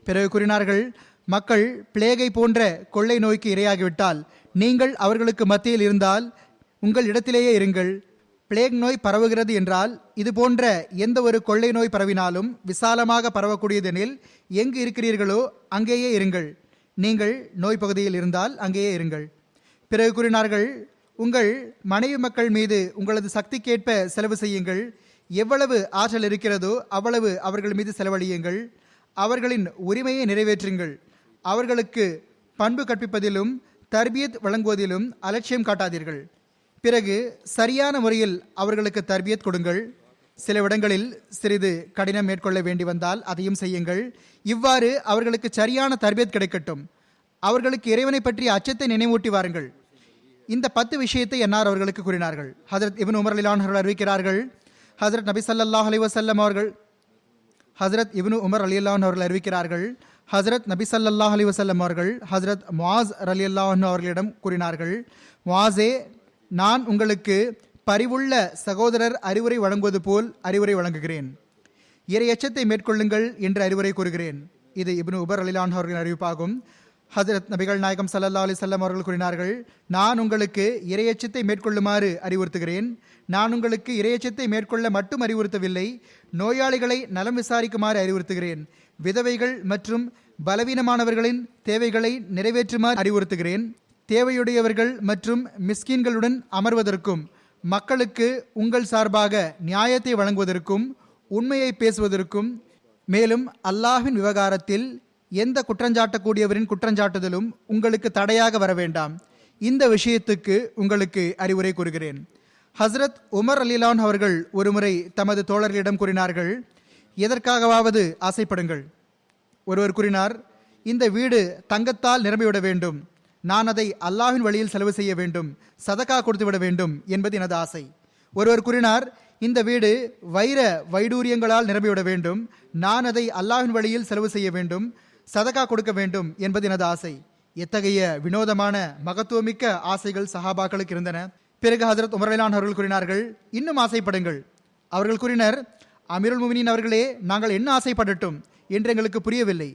பிறகு கூறினார்கள், மக்கள் பிளேகை போன்ற கொள்ளை நோய்க்கு இரையாகிவிட்டால் நீங்கள் அவர்களுக்கு மத்தியில் இருந்தால் உங்கள் இடத்திலேயே இருங்கள். பிளேக் நோய் பரவுகிறது என்றால் இது போன்ற எந்த ஒரு கொள்ளை நோய் பரவினாலும் விசாலமாக பரவக்கூடியதெனில் எங்கு இருக்கிறீர்களோ அங்கேயே இருங்கள். நீங்கள் நோய் பகுதியில் இருந்தால் அங்கேயே இருங்கள். பிறகு கூறினார்கள், உங்கள் மனைவி மக்கள் மீது உங்களது சக்திக்கேற்ப செலவு செய்யுங்கள். எவ்வளவு ஆற்றல் இருக்கிறதோ அவ்வளவு அவர்கள் மீது செலவழியுங்கள். அவர்களின் உரிமையை நிறைவேற்றுங்கள். அவர்களுக்கு பண்பு கற்பிப்பதிலும் தர்பியத் வழங்குவதிலும் அலட்சியம் காட்டாதீர்கள். பிறகு சரியான முறையில் அவர்களுக்கு தர்பியத் கொடுங்கள். சில இடங்களில் சிறிது கடினம் மேற்கொள்ள வேண்டி வந்தால் அதையும் செய்யுங்கள். இவ்வாறு அவர்களுக்கு சரியான தர்பியத் கிடைக்கட்டும். அவர்களுக்கு இறைவனை பற்றிய அச்சத்தை நினைவூட்டி வாருங்கள். இந்த 10 விஷயத்தை என்னார் அவர்களுக்கு கூறினார்கள். ஹஜரத் இப்னு உமர் ரலியல்லாஹு அன்ஹு அறிவிக்கிறார்கள், ஹஜரத் நபி ஸல்லல்லாஹு அலைஹி வஸல்லம் அவர்கள் ஹஜரத் இப்னு உமர் ரலியல்லாஹு அன்ஹு அவர்கள் அறிவிக்கிறார்கள், ஹசரத் நபி ஸல்லல்லாஹு அலைஹி வஸல்லம் அவர்கள் ஹசரத் முஆஸ் ரலியல்லாஹு அன்ஹு அவர்களிடம் கூறினார்கள், முஆஸே, நான் உங்களுக்கு பரிவுள்ள சகோதரர் அறிவுரை வழங்குவது போல் அறிவுரை வழங்குகிறேன். இறையச்சத்தை மேற்கொள்ளுங்கள் என்று அறிவுரை கூறுகிறேன். இது இப்னு உபர் ரலியல்லாஹு அன்ஹு அவர்களின் அறிவிப்பாகும். ஹஜரத் நபிகள் நாயகம் ஸல்லல்லாஹு அலைஹி வஸல்லம் அவர்கள் கூறினார்கள், நான் உங்களுக்கு இறையச்சத்தை மேற்கொள்ளுமாறு அறிவுறுத்துகிறேன். நான் உங்களுக்கு இறையச்சத்தை மேற்கொள்ள மட்டும் அறிவுறுத்தவில்லை, நோயாளிகளை நலம் விசாரிக்குமாறு அறிவுறுத்துகிறேன். விதவைகள் மற்றும் பலவீனமானவர்களின் தேவைகளை நிறைவேற்றுமாறு அறிவுறுத்துகிறேன். தேவையுடையவர்கள் மற்றும் மிஸ்கின்களுடன் அமர்வதற்கும், மக்களுக்கு உங்கள் சார்பாக நியாயத்தை வழங்குவதற்கும், உண்மையை பேசுவதற்கும், மேலும் அல்லாஹ்வின் விவகாரத்தில் எந்த குற்றஞ்சாட்டக்கூடியவரின் குற்றஞ்சாட்டுதலும் உங்களுக்கு தடையாக வர வேண்டாம். இந்த விஷயத்துக்கு உங்களுக்கு அறிவுரை கூறுகிறேன். ஹஸ்ரத் உமர் ரலியல்லாஹு அன்ஹு அவர்கள் ஒருமுறை தமது தோழர்களிடம் கூறினார்கள், எதற்காகவாவது ஆசைப்படுங்கள். ஒருவர் கூறினார், இந்த வீடு தங்கத்தால் நிரம்பிவிட வேண்டும், நான் அதை அல்லாஹ்வின் வழியில் செலவு செய்ய வேண்டும், சதகா கொடுத்துவிட வேண்டும் என்பது எனது ஆசை. ஒருவர் கூறினார், இந்த வீடு வைர வைடூரியங்களால் நிரம்பிவிட வேண்டும், நான் அதை அல்லாஹ்வின் வழியில் செலவு செய்ய வேண்டும், சதகா கொடுக்க வேண்டும் என்பது எனது ஆசை. எத்தகைய வினோதமான மகத்துவமிக்க ஆசைகள் சஹாபாக்களுக்கு இருந்தன. பிறகு ஹஜரத் உமர் ரலியல்லாஹு அன்ஹு அவர்கள் கூறினார்கள், இன்னும் ஆசைப்படுங்கள். அவர்கள் கூறினர், அமீருல் முஃமினீன் அவர்களே, நாங்கள் என்ன ஆசைப்படட்டும் என்று எங்களுக்கு புரியவில்லை.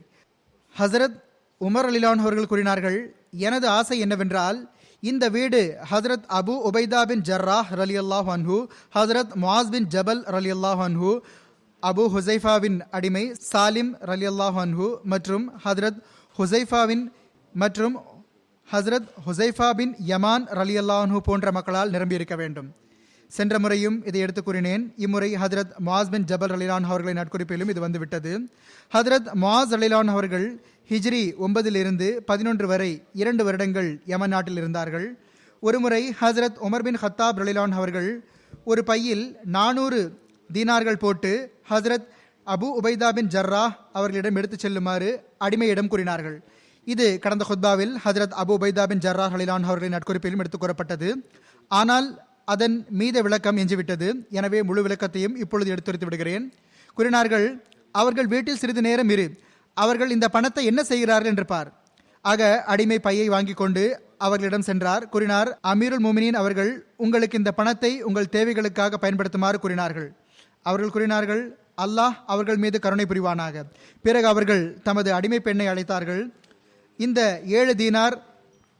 ஹஜரத் உமர் ரலியல்லாஹு அன்ஹு அவர்கள் கூறினார்கள், எனது ஆசை என்னவென்றால், இந்த வீடு ஹஜரத் அபு உபைதா பின் ஜர்ராஹ் ரலியல்லாஹு அன்ஹு, ஹஜரத் முஆஸ் பின் ஜபல் ரலியல்லாஹு அன்ஹு, அபு ஹுசைஃபாவின் அடிமை சாலிம் ரலியல்லாஹு அன்ஹு மற்றும் ஹஜரத் ஹுசைஃபா பின் யமான் ரலியல்லாஹு அன்ஹு போன்ற மக்களால் நிரம்பியிருக்க வேண்டும். சென்ற முறையும் இதை எடுத்து கூறினேன். இம்முறை ஹஜரத் முஆஸ் பின் ஜபல் ரலியல்லாஹு அன்ஹு அவர்களின் நட்குறிப்பிலும் இது வந்துவிட்டது. ஹஜரத் முஆஸ் ரலியல்லாஹு அன்ஹு அவர்கள் ஹிஜ்ரி 9 11 வரை 2 வருடங்கள் யமன் நாட்டில் இருந்தார்கள். ஒருமுறை ஹஜரத் உமர் பின் ஹத்தாப் ரலியல்லாஹு அன்ஹு அவர்கள் ஒரு பையில் 400 தீனார்கள் போட்டு ஹஜரத் அபு உபைதா பின் ஜர்ராஹ் அவர்களிடம் எடுத்துச் செல்லுமாறு அடிமையிடம் கூறினார்கள். இது கடந்த ஹுத்பாவில் ஹஜரத் அபு உபைதா பின் ஜர்ராஹ் ரலியல்லாஹு அன்ஹு அவர்களின் நட்குறிப்பிலும் எடுத்துக் கூறப்பட்டது. ஆனால் அதன் மீத விளக்கம் எஞ்சிவிட்டது. எனவே முழு விளக்கத்தையும் இப்பொழுது எடுத்துரைத்து விடுகிறேன். கூறினார்கள், அவர்கள் வீட்டில் சிறிது நேரம் இரு, அவர்கள் இந்த பணத்தை என்ன செய்கிறார்கள் என்று பார். ஆக அடிமை பையை வாங்கி கொண்டு அவர்களிடம் சென்றார். கூறினார், அமீருல் முஃமினீன் அவர்கள் உங்களுக்கு இந்த பணத்தை உங்கள் தேவைகளுக்காக பயன்படுத்துமாறு கூறினார்கள். அவர்கள் கூறினார்கள், அல்லாஹ் அவர்கள் மீது கருணை புரிவானாக. பிறகு அவர்கள் தமது அடிமை பெண்ணை அழைத்தார்கள். இந்த 7 தீனார்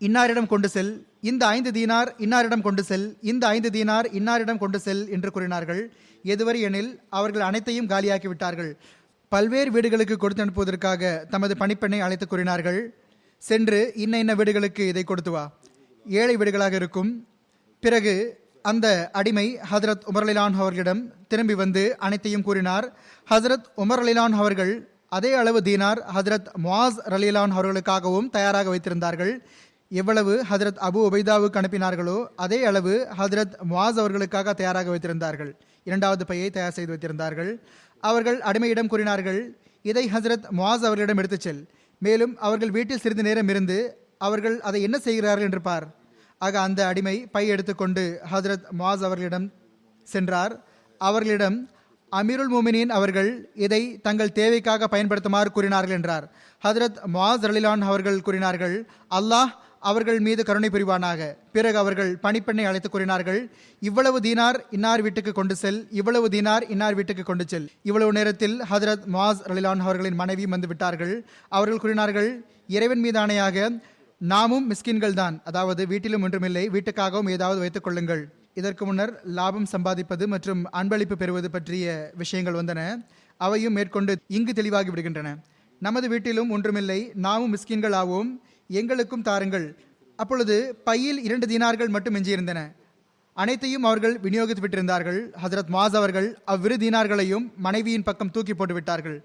இன்னாரிடம் கொண்டு செல், இந்த 5 தீனார் இன்னாரிடம் கொண்டு செல், இந்த 5 தீனார் இன்னாரிடம் கொண்டு செல் என்று கூறினார்கள். எதுவரை எனில் அவர்கள் அனைத்தையும் காலியாக்கி விட்டார்கள். பல்வேறு வீடுகளுக்கு கொடுத்து அனுப்புவதற்காக தமது பணிப்பெண்ணை அழைத்து கூறினார்கள், சென்று இன்ன வீடுகளுக்கு இதை கொடுத்து வா, ஏழை வீடுகளாக இருக்கும். பிறகு அந்த அடிமை ஹஜரத் உமர் ரலியல்லாஹு அன்ஹு அவர்களிடம் திரும்பி வந்து அனைத்தையும் கூறினார். ஹஜரத் உமர் ரலியல்லாஹு அன்ஹு அவர்கள் அதே அளவு தீனார் ஹஜரத் முஆஸ் ரலியல்லாஹு அன்ஹு அவர்களுக்காகவும் தயாராக வைத்திருந்தார்கள். எவ்வளவு ஹஜரத் அபு உபைதாவுக்கு அனுப்பினார்களோ அதே அளவு ஹஜரத் முஆஸ் அவர்களுக்காக தயாராக வைத்திருந்தார்கள். 2வது பையை தயார் செய்து வைத்திருந்தார்கள். அவர்கள் அடிமையிடம் கூறினார்கள், இதை ஹஜரத் முஆஸ் அவர்களிடம் எடுத்துச் செல், மேலும் அவர்கள் வீட்டில் சிறிது நேரம் இருந்து அவர்கள் அதை என்ன செய்கிறார்கள் என்று பார். ஆக அந்த அடிமை பை எடுத்துக்கொண்டு ஹஜரத் முஆஸ் அவர்களிடம் சென்றார். அவர்களிடம் அமீருல் முஃமினீன் அவர்கள் இதை தங்கள் தேவைக்காக பயன்படுத்துமாறு கூறினார்கள் என்றார். ஹஜரத் முஆஸ் ரலியல்லாஹு அன்ஹு அவர்கள் கூறினார்கள், அல்லாஹ் அவர்கள் மீது கருணை புரிவானாக. பிறகு அவர்கள் பணிப்பெண்ணை அழைத்து கூறினார்கள், இவ்வளவு தீனார் இன்னார் வீட்டுக்கு கொண்டு செல், இவ்வளவு தீனார் இன்னார் வீட்டுக்கு கொண்டு செல். இவ்வளவு நேரத்தில் ஹஜரத் முஆஸ் ரலியல்லாஹு அன்ஹு அவர்களின் மனைவியும் வந்து விட்டார்கள். அவர்கள் கூறினார்கள், இறைவன் மீது ஆணையாக நாமும் மிஸ்கின்கள் தான், அதாவது வீட்டிலும் ஒன்றுமில்லை, வீட்டுக்காகவும் ஏதாவது வைத்துக் கொள்ளுங்கள். இதற்கு முன்னர் லாபம் சம்பாதிப்பது மற்றும் அன்பளிப்பு பெறுவது பற்றிய விஷயங்கள் வந்தன. அவையும் மேற்கொண்டு இங்கு தெளிவாகி விடுகின்றன. நமது வீட்டிலும் ஒன்றுமில்லை, நாமும் மிஸ்கின்கள் ஆவோம், எங்களுக்கும் தாருங்கள். அப்பொழுது பையில் 2 தீனார்கள் மட்டும் எஞ்சியிருந்தன. அனைத்தையும் அவர்கள் விநியோகித்து விட்டிருந்தார்கள். ஹஜரத் முஆஸ் அவர்கள் அவ்விரு தீனார்களையும் மனைவியின் பக்கம் தூக்கி போட்டு விட்டார்கள்.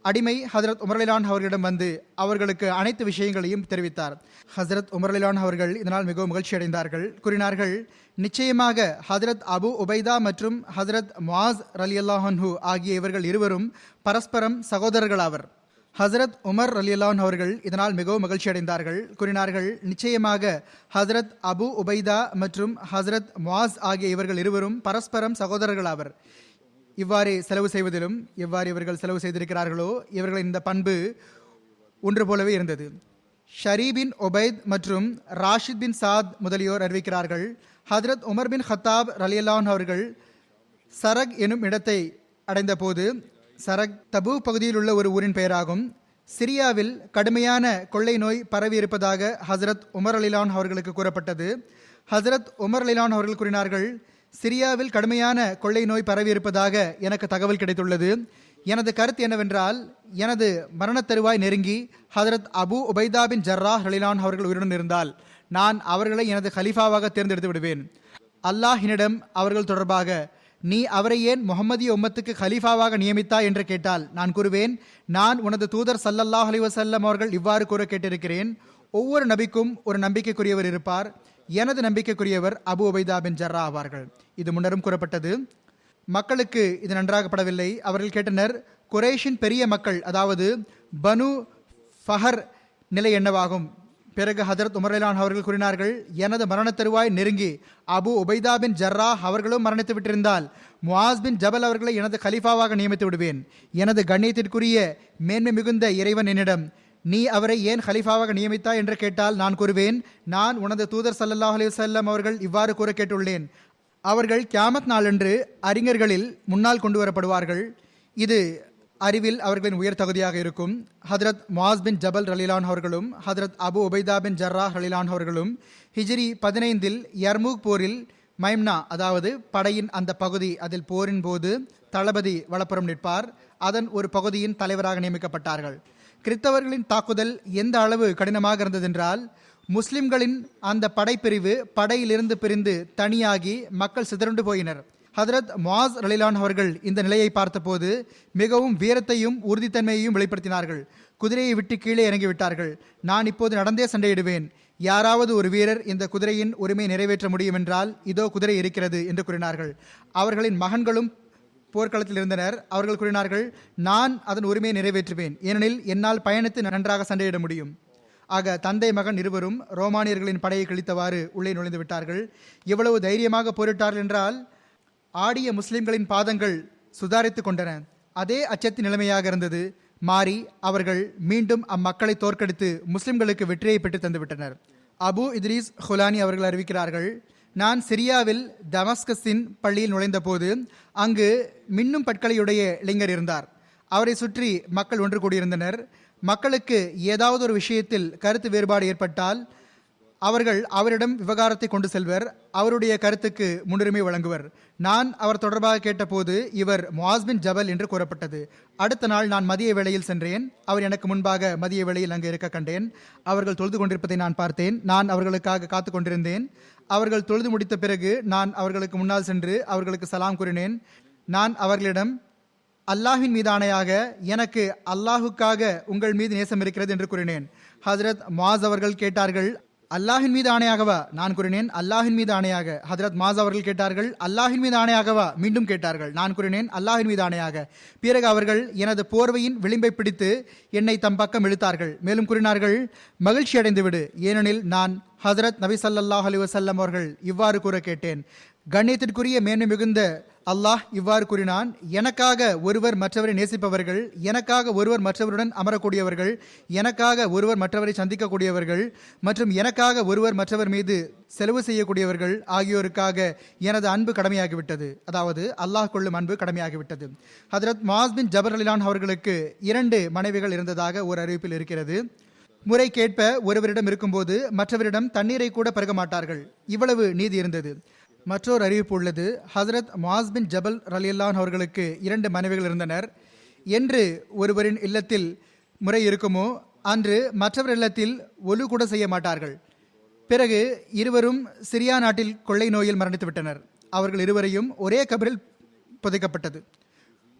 அடிமை ஹஜரத் உமர் ரலியல்லாஹு அன்ஹு அவர்களிடம் வந்து அவர்களுக்கு அனைத்து விஷயங்களையும் தெரிவித்தார். ஹஜரத் உமர் ரலியல்லாஹு அன்ஹு அவர்கள் இதனால் மிகவும் மகிழ்ச்சி அடைந்தார்கள். கூறினார்கள், நிச்சயமாக ஹஜரத் அபு உபைதா மற்றும் ஹஜரத் முஆஸ் ரலியல்லாஹு அன்ஹு ஆகிய இவர்கள் இருவரும் பரஸ்பரம் சகோதரர்களாவர். ஹஜரத் உமர் ரலியல்லாஹு அன்ஹு அவர்கள் இதனால் மிகவும் மகிழ்ச்சி அடைந்தார்கள். கூறினார்கள், நிச்சயமாக ஹஜரத் அபு உபைதா மற்றும் ஹஜரத் முஆஸ் ஆகிய இவர்கள் இருவரும் பரஸ்பரம் சகோதரர்களாவர். இவ்வாறு செலவு செய்வதிலும் எவ்வாறு இவர்கள் செலவு செய்திருக்கிறார்களோ இவர்களின் இந்த பண்பு ஒன்று போலவே இருந்தது. ஷரீபின் ஒபைத் மற்றும் ராஷித் பின் சாத் முதலியோர் அறிவிக்கிறார்கள், ஹதரத் உமர் பின் ஹத்தாப் ரலியல்லாஹு அன்ஹு அவர்கள் சரக் எனும் இடத்தை அடைந்த போது, சரக் தபூ பகுதியில் உள்ள ஒரு ஊரின் பெயராகும், சிரியாவில் கடுமையான கொள்ளை நோய் பரவி இருப்பதாக ஹசரத் உமர் ரலியல்லாஹு அவர்களுக்கு கூறப்பட்டது. ஹசரத் உமர் ரலியல்லாஹு அவர்கள் கூறினார்கள், சிரியாவில் கடுமையான கொள்ளை நோய் பரவி இருப்பதாக எனக்கு தகவல் கிடைத்துள்ளது. எனது கருத்து என்னவென்றால், எனது மரணத் தருவாய் நெருங்கி ஹதரத் அபு உபைதா பின் ஜர்ராஹ் ரலியல்லாஹு அவர்கள் உயிருடன் இருந்தால் நான் அவர்களை எனது கலீஃபாவாக தேர்ந்தெடுத்து விடுவேன். அல்லாஹ்விடம் அவர்கள் தொடர்பாக, நீ அவரை ஏன் முஹம்மதிய உம்மத்துக்கு கலீஃபாவாக நியமித்தாய் என்று கேட்டால் நான் கூறுவேன், நான் உனது தூதர் ஸல்லல்லாஹு அலைஹி வஸல்லம் அவர்கள் இவ்வாறு கூற கேட்டிருக்கிறேன், ஒவ்வொரு நபிக்கும் ஒரு நம்பிக்கைக்குரியவர் இருப்பார், எனது நம்பிக்கைக்குரியவர் அபு உபைதா பின் ஜர்ரா ஆவார்கள். இது முன்னரும் கூறப்பட்டது. மக்களுக்கு இது நன்றாகப்படவில்லை. அவர்கள் கேட்டனர், குறைஷின் பெரிய மக்கள், அதாவது பனு ஃபஹர் நிலை என்னவாகும்? பிறகு ஹதரத் உமர் ரலியல்லாஹு அன்ஹு அவர்கள் கூறினார்கள், எனது மரணத் தருவாய் நெருங்கி அபு உபைதா பின் ஜர்ரா அவர்களும் மரணித்து விட்டிருந்தால் முஆஸ் பின் ஜபல் அவர்களை எனது கலீஃபாவாக நியமித்து விடுவேன். எனது கண்ணியத்திற்குரிய மேன்மை மிகுந்த இறைவன் என்னிடம், நீ அவரை ஏன் கலீஃபாவாக நியமித்தாய் என்று கேட்டால் நான் கூறுவேன், நான் உனது தூதர் ஸல்லல்லாஹு அலைஹி வஸல்லம் அவர்கள் இவ்வாறு கூற கேட்டுள்ளேன், அவர்கள் கியாமத் நாளன்று அறிஞர்களில் முன்னால் கொண்டு வரப்படுவார்கள், இது அறிவில் அவர்களின் உயர் தகுதியாக இருக்கும். ஹதரத் முஆஸ் பின் ஜபல் ரலியல்லாஹு அன்ஹு அவர்களும் ஹதரத் அபு உபைதா பின் ஜர்ராஹ் ரலியல்லாஹு அன்ஹு அவர்களும் ஹிஜ்ரி 15 யர்மூக் போரில் மைம்னா, அதாவது படையின் அந்த பகுதி, அதில் போரின் போது தளபதி வலப்புறம் நிற்பார், அதன் ஒரு பகுதியின் தலைவராக நியமிக்கப்பட்டார்கள். கிறிஸ்தவர்களின் தாக்குதல் எந்த அளவு கடினமாக இருந்ததென்றால், முஸ்லிம்களின் அந்த படைப்பிரிவு படையிலிருந்து பிரிந்து தனியாகி மக்கள் சிதறண்டு போயினர். ஹதரத் முஆஸ் ரலியல்லாஹு அன்ஹு அவர்கள் இந்த நிலையை பார்த்தபோது மிகவும் வீரத்தையும் உறுதித்தன்மையையும் வெளிப்படுத்தினார்கள். குதிரையை விட்டு கீழே இறங்கிவிட்டார்கள். நான் இப்போது நடந்தே சண்டையிடுவேன், யாராவது ஒரு வீரர் இந்த குதிரையின் உரிமை நிறைவேற்ற முடியும் என்றால் இதோ குதிரை இருக்கிறது என்று கூறினார்கள். அவர்களின் மகன்களும் போர்க்களத்தில் இருந்தனர். அவர்கள் கூறினார்கள், நான் அதன் உரிமையை நிறைவேற்றுவேன், ஏனெனில் என்னால் பயணித்து நன்றாக சண்டையிட முடியும். ஆக தந்தை மகன் இருவரும் ரோமானியர்களின் படையை கிழித்தவாறு உள்ளே நுழைந்து விட்டார்கள். எவ்வளவு தைரியமாக போரிட்டார்கள் என்றால், ஆடிய முஸ்லிம்களின் பாதங்கள் சுதாரித்து கொண்டன. அதே அச்சத்தின் நிலைமையாக இருந்தது மாறி அவர்கள் மீண்டும் அம்மக்களை தோற்கடித்து முஸ்லிம்களுக்கு வெற்றியை பெற்று தந்துவிட்டனர். அபு இத்ரீஸ் ஹுலானி அவர்கள் அறிவிக்கிறார்கள், நான் சிரியாவில் தமஸ்கஸின் பள்ளியில் நுழைந்த போது அங்கு மின்னும் பட்களையுடைய இளைஞர் இருந்தார். அவரை சுற்றி மக்கள் ஒன்று கூடியிருந்தனர். மக்களுக்கு ஏதாவது ஒரு விஷயத்தில் கருத்து வேறுபாடு ஏற்பட்டால் அவர்கள் அவரிடம் விவகாரத்தை கொண்டு செல்வர், அவருடைய கருத்துக்கு முன்னுரிமை வழங்குவர். நான் அவர் தொடர்பாக கேட்டபோது இவர் முஆஸ் பின் ஜபல் என்று கூறப்பட்டது. அடுத்த நாள் நான் மதிய வேளையில் சென்றேன். அவர் எனக்கு முன்பாக மதிய வேளையில் அங்கு இருக்க கண்டேன். அவர்கள் தொழுது கொண்டிருப்பதை நான் பார்த்தேன். நான் அவர்களுக்காக காத்து கொண்டிருந்தேன். அவர்கள் தொழுது முடித்த பிறகு நான் அவர்களுக்கு முன்னால் சென்று அவர்களுக்கு சலாம் கூறினேன். நான் அவர்களிடம், அல்லாஹ்வின் மீது ஆணையாக எனக்கு அல்லாஹுக்காக உங்கள் மீது நேசம் இருக்கிறது என்று கூறினேன். ஹஜரத் முஆஸ் அவர்கள் கேட்டார்கள், அல்லாஹின் மீது ஆணையாகவா? நான் கூறினேன், அல்லாஹின் மீது ஆணையாக. ஹதரத் முஆஸ் அவர்கள் கேட்டார்கள், அல்லாஹின் மீது ஆணையாகவா? மீண்டும் கேட்டார்கள். நான் கூறினேன், அல்லாஹின் மீது ஆணையாக. பிறகு அவர்கள் எனது போர்வையின் விளிம்பை பிடித்து என்னை தம் பக்கம் இழுத்தார்கள். மேலும் கூறினார்கள், மகிழ்ச்சி அடைந்து விடு, ஏனெனில் நான் ஹதரத் நபி ஸல்லல்லாஹு அலைஹி வஸல்லம் அவர்கள் இவ்வாறு கூற கேட்டேன். கண்ணியத்திற்குரிய மேன்மை மிகுந்த அல்லாஹ் இவ்வாறு கூறினான், எனக்காக ஒருவர் மற்றவரை நேசிப்பவர்கள், எனக்காக ஒருவர் மற்றவருடன் அமரக்கூடியவர்கள், எனக்காக ஒருவர் மற்றவரை சந்திக்கக்கூடியவர்கள் மற்றும் எனக்காக ஒருவர் மற்றவர் மீது செலவு செய்யக்கூடியவர்கள் ஆகியோருக்காக எனது அன்பு கடமையாகிவிட்டது. அதாவது அல்லாஹ் கொள்ளும் அன்பு கடமையாகிவிட்டது. ஹதரத் முஆஸ் பின் ஜபல் ரலியல்லாஹு அன்ஹு அவர்களுக்கு 2 மனைவிகள் இருந்ததாக ஒரு அறிவிப்பில் இருக்கிறது. முறை கேட்ப ஒருவரிடம் இருக்கும்போது மற்றவரிடம் தண்ணீரை கூட பருக மாட்டார்கள். இவ்வளவு நீதி இருந்தது. மற்றொரு அறிவிப்பு உள்ளது, ஹசரத் முஆஸ் பின் ஜபல் ரலியல்லாஹு அன்ஹு அவர்களுக்கு 2 மனைவிகள் இருந்தனர். என்று ஒருவரின் இல்லத்தில் முறை இருக்குமோ அன்று மற்றவர் இல்லத்தில் ஒலு கூட செய்ய மாட்டார்கள். பிறகு இருவரும் சிரியா நாட்டில் கொள்ளை நோயில் மரணித்து விட்டனர். அவர்கள் இருவரையும் ஒரே கபரில் புதைக்கப்பட்டது.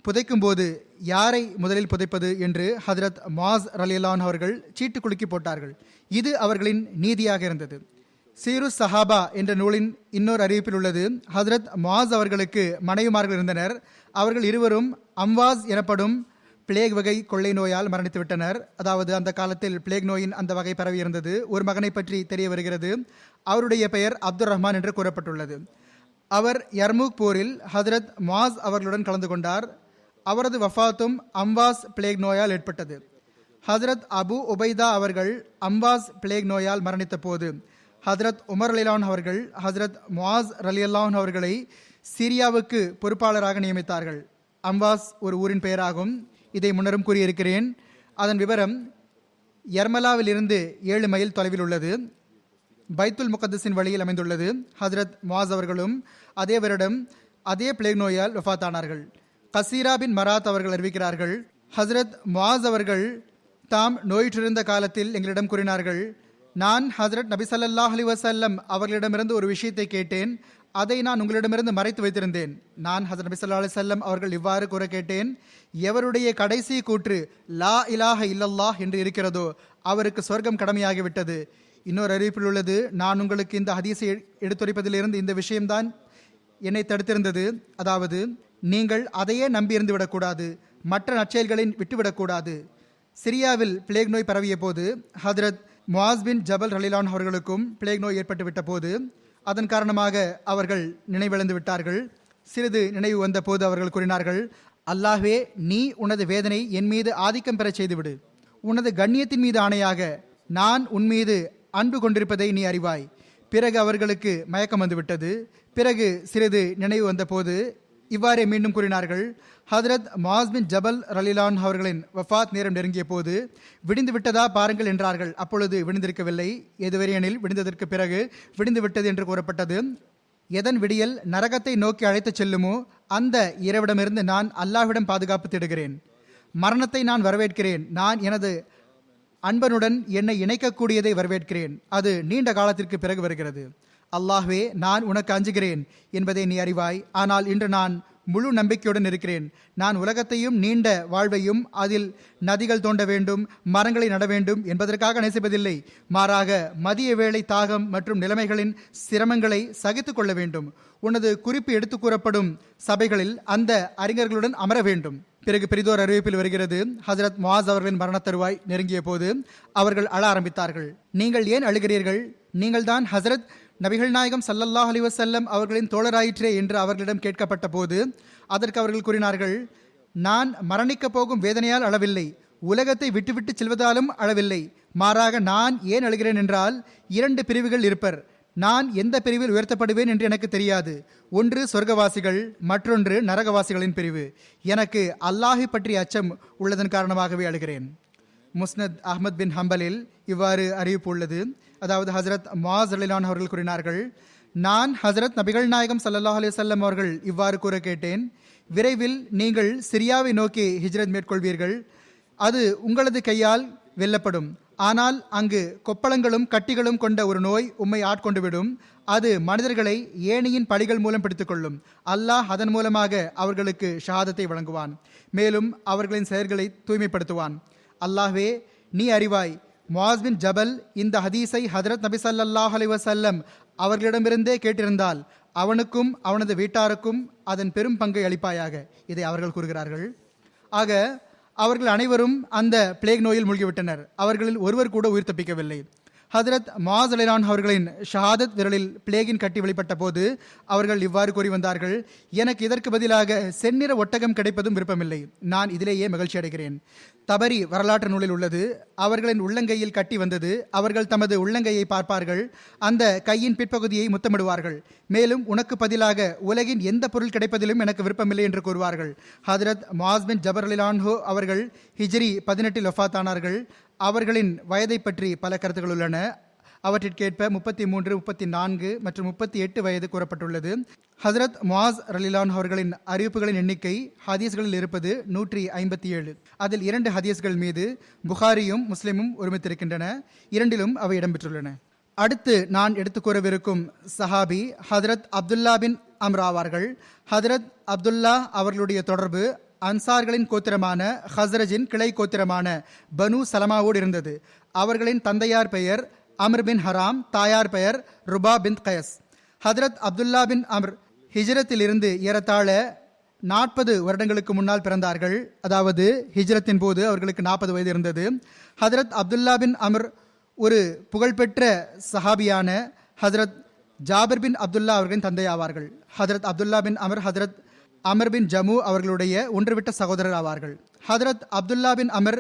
புதைக்கும் போது யாரை முதலில் புதைப்பது என்று ஹதரத் முஆஸ் ரலியல்லாஹு அன்ஹு அவர்கள் சீட்டு குலுக்கி போட்டார்கள். இது அவர்களின் நீதியாக இருந்தது. சீருஸ் சஹாபா என்ற நூலின் இன்னொரு அறிவிப்பில் உள்ளது, ஹதரத் முஆஸ் அவர்களுக்கு மனைவிமார்கள் இருந்தனர். அவர்கள் இருவரும் அம்வாஸ் எனப்படும் பிளேக் வகை கொள்ளை நோயால் மரணித்து விட்டனர். அதாவது அந்த காலத்தில் பிளேக் நோயின் அந்த வகை பரவி இருந்தது. ஒரு மகனை பற்றி தெரிய வருகிறது. அவருடைய பெயர் அப்துர் ரஹ்மான் என்று கூறப்பட்டுள்ளது. அவர் யர்மூக் போரில் ஹதரத் முஆஸ் அவர்களுடன் கலந்து கொண்டார். அவரது வஃபாத்தும் அம்வாஸ் பிளேக் நோயால் ஏற்பட்டது. ஹஜரத் அபு உபைதா அவர்கள் அம்பாஸ் பிளேக் நோயால் மரணித்த போது ஹஜரத் உமர் ரலிலான் அவர்கள் ஹஜரத் முஆஸ் ரலியல்லாஹு அவர்களை சிரியாவுக்கு பொறுப்பாளராக நியமித்தார்கள். அம்பாஸ் ஒரு ஊரின் பெயராகும். இதை முன்னரும் கூறியிருக்கிறேன். அதன் விவரம் யர்மலாவில் இருந்து 7 மைல் தொலைவில் உள்ளது. பைத்துல் முகத்தஸின் வழியில் அமைந்துள்ளது. ஹஜரத் முஆஸ் அவர்களும் அதே வருடம் அதே பிளேக் நோயால் வஃபாத்தானார்கள். கசீரா பின் மராத் அவர்கள் அறிவிக்கிறார்கள், ஹஜரத் முஆஸ் அவர்கள் தாம் நோயுற்றிருந்த காலத்தில் எங்களிடம் கூறினார்கள், நான் ஹஜரத் நபி ஸல்லல்லாஹு அலைஹி வஸல்லம் அவர்களிடமிருந்து ஒரு விஷயத்தை கேட்டேன், அதை நான் உங்களிடமிருந்து மறைத்து வைத்திருந்தேன். நான் ஹஜரத் நபி ஸல்லல்லாஹு அலைஹி வஸல்லம் அவர்கள் இவ்வாறு கூற கேட்டேன், எவருடைய கடைசி கூற்று லா இலாஹ இல்லல்லாஹ் என்று இருக்கிறதோ அவருக்கு சொர்க்கம் கடமையாகிவிட்டது. இன்னொரு அறிவிப்பில் உள்ளது, நான் உங்களுக்கு இந்த ஹதீஸை எடுத்துரைப்பதிலிருந்து இந்த விஷயம்தான் என்னை தடுத்திருந்தது. அதாவது, நீங்கள் அதையே நம்பியிருந்து விடக்கூடாது, மற்ற நற்செயல்களை விட்டுவிடக்கூடாது. சிரியாவில் பிளேக் நோய் பரவிய போது ஹஜரத் முஆஸ் பின் ஜபல் ரலிலான் அவர்களுக்கும் பிளேக் நோய் ஏற்பட்டு விட்ட போது அதன் காரணமாக அவர்கள் நினைவிழந்து விட்டார்கள். சிறிது நினைவு வந்த போது அவர்கள் கூறினார்கள், அல்லாஹ்வே, நீ உனது வேதனை என் மீது ஆதிக்கம் பெற செய்துவிடு. உனது கண்ணியத்தின் மீது ஆணையாக நான் உன் மீது அன்பு கொண்டிருப்பதை நீ அறிவாய். பிறகு அவர்களுக்கு மயக்கம் வந்துவிட்டது. பிறகு சிறிது நினைவு வந்த போது இவ்வாறே மீண்டும் கூறினார்கள், ஹஜரத் முஆஸ் பின் ஜபல் ரலிலான் அவர்களின் வஃபாத் நேரம் நெருங்கிய போது விடிந்து விட்டதா பாருங்கள் என்றார்கள். அப்பொழுது விடிந்திருக்கவில்லை. எதுவரையெனில் விடிந்ததற்கு பிறகு விடிந்து விட்டது என்று கூறப்பட்டது. எதன் விடியல் நரகத்தை நோக்கி அழைத்துச் செல்லுமோ அந்த இரவிடமிருந்து நான் அல்லாஹ்விடம் பாதுகாப்பு தேடுகிறேன். மரணத்தை நான் வரவேற்கிறேன். நான் எனது அன்பனுடன் என்னை இணைக்கக்கூடியதை வரவேற்கிறேன். அது நீண்ட காலத்திற்கு பிறகு வருகிறது. அல்லாஹ்வே, நான் உனக்கு அஞ்சுகிறேன் என்பதை நீ அறிவாய். ஆனால் இன்று நான் முழு நம்பிக்கையுடன் இருக்கிறேன். நான் உலகத்தையும் நீண்ட வாழ்வையும் அதில் நதிகள் தோண்ட வேண்டும், மரங்களை நட வேண்டும் என்பதற்காக நேசிப்பதில்லை. மாறாக மதிய வேளை தாகம் மற்றும் நிலைமைகளின் சிரமங்களை சகித்து கொள்ள வேண்டும். உனது குறிப்பு எடுத்து கூறப்படும் சபைகளில் அந்த அறிஞர்களுடன் அமர வேண்டும். பிறகு பெரிதோர் அறிவிப்பில் வருகிறது, ஹஜரத் முஆஸ் அவர்களின் மரண தருவாய் நெருங்கிய போது அவர்கள் அழ ஆரம்பித்தார்கள். நீங்கள் ஏன் அழுகிறீர்கள்? நீங்கள் தான் ஹஜரத் நபிகள் நாயகம் ஸல்லல்லாஹு அலைஹி வஸல்லம் அவர்களின் தோழராயிற்றே என்று அவர்களிடம் கேட்கப்பட்ட போது அதற்கு அவர்கள் கூறினார்கள், நான் மரணிக்கப் போகும் வேதனையால் அழவில்லை, உலகத்தை விட்டுவிட்டு செல்வதாலும் அழவில்லை. மாறாக நான் ஏன் அழுகிறேன் என்றால், 2 பிரிவுகள் இருப்பர். நான் எந்த பிரிவில் உயர்த்தப்படுவேன் என்று எனக்கு தெரியாது. ஒன்று சொர்க்கவாசிகள், மற்றொன்று நரகவாசிகளின் பிரிவு. எனக்கு அல்லாஹை பற்றிய அச்சம் உள்ளதன் காரணமாகவே அழுகிறேன். முஸ்னத் அஹ்மத் பின் ஹம்பலில் இவ்வாறு அறிவிப்பு உள்ளது. அதாவது, ஹஜரத் முஆஸ் ரலிலான் அவர்கள் கூறினார்கள், நான் ஹஜரத் நபிகள் நாயகம் ஸல்லல்லாஹு அலைஹி வஸல்லம் அவர்கள் இவ்வாறு கூற கேட்டேன், விரைவில் நீங்கள் சிரியாவை நோக்கி ஹிஜ்ரத் மேற்கொள்வீர்கள். அது உங்களது கையால் வெல்லப்படும். ஆனால் அங்கு கொப்பளங்களும் கட்டிகளும் கொண்ட ஒரு நோய் உம்மை ஆட்கொண்டுவிடும். அது மனிதர்களை ஏணியின் படிகள் மூலம் பிடித்துக்கொள்ளும். அல்லாஹ் அதன் மூலமாக அவர்களுக்கு ஷஹாதத்தை வழங்குவான். மேலும் அவர்களின் செயல்களை தூய்மைப்படுத்துவான். அல்லாஹ்வே, நீ அறிவாய். முஆஸ் பின் ஜபல் இந்த ஹதீஸை ஹஜரத் நபி ஸல்லல்லாஹு அலைஹி வஸல்லம் அவர்களிடமிருந்தே கேட்டிருந்தால் அவனுக்கும் அவனது வீட்டாருக்கும் அதன் பெரும் பங்கை அளிப்பாயாக. இதை அவர்கள் கூறுகிறார்கள். ஆக அவர்கள் அனைவரும் அந்த பிளேக் நோயில் மூழ்கிவிட்டனர். அவர்களில் ஒருவர் கூட உயிர் தப்பிக்கவில்லை. ஹஜரத் முஆஸ் ரலிலான் அவர்களின் ஷஹாதத் விரலில் பிளேகின் கட்டி வெளிப்பட்ட போது அவர்கள் இவ்வாறு கூறி வந்தார்கள், எனக்கு இதற்கு பதிலாக செந்நிற ஒட்டகம் கிடைப்பதும் விருப்பமில்லை. நான் இதிலேயே மகிழ்ச்சி அடைகிறேன். தபரி வரலாற்று நூலில் உள்ளது, அவர்களின் உள்ளங்கையில் கட்டி வந்தது. அவர்கள் தமது உள்ளங்கையை பார்ப்பார்கள், அந்த கையின் பிற்பகுதியை முத்தமிடுவார்கள். மேலும் உனக்கு பதிலாக உலகின் எந்த பொருள் கிடைப்பதிலும் எனக்கு விருப்பமில்லை என்று கூறுவார்கள். ஹஜரத் முஆஸ் பின் ஜபர் ரலிலான்ஹு அவர்கள் ஹிஜ்ரி 18 வஃபாத்தானார்கள். அவர்களின் வயதை பற்றி பல கருத்துக்கள் உள்ளன. அவற்றிற்கேற்ப 33, 34 மற்றும் 38 வயது கூறப்பட்டுள்ளது. ஹஜரத் முஆஸ் ரலிலான் அவர்களின் அறிவிப்புகளின் எண்ணிக்கை ஹதீஸ்களில் இருப்பது 157. அதில் 2 ஹதீஸ்கள் மீது புகாரியும் முஸ்லிமும் ஒருமித்திருக்கின்றன. 2லும் அவை இடம்பெற்றுள்ளன. அடுத்து நான் எடுத்துக் கூறவிருக்கும் சஹாபி ஹஜரத் அப்துல்லா பின் அம்ர் ஆவார்கள். ஹஜரத் அப்துல்லா அவர்களுடைய தொடர்பு அன்சார்களின் கோத்திரமான ஹஸ்ரஜின் கிளை கோத்திரமான பனு சலமாவோடு இருந்தது. அவர்களின் தந்தையார் பெயர் அம்ர் பின் ஹராம், தாயார் பெயர் ருபா பின் கயஸ். ஹஜரத் அப்துல்லா பின் அம்ர் ஹிஜ்ரத்தில் இருந்து ஏறத்தாழ 40 வருடங்களுக்கு முன்னால் பிறந்தார்கள். அதாவது ஹிஜ்ரத்தின் போது அவர்களுக்கு 40 வயது இருந்தது. ஹஜரத் அப்துல்லா பின் அம்ர் ஒரு புகழ்பெற்ற சஹாபியான ஹஜரத் ஜாபிர் பின் அப்துல்லா அவர்களின் தந்தை ஆவார்கள். ஹஜரத் அப்துல்லா பின் அம்ர் ஹஜரத் அமர் பின் ஜமு அவர்களுடைய ஒன்றுவிட்ட சகோதரர் ஆவார்கள். ஹஜரத் அப்துல்லா பின் அமர்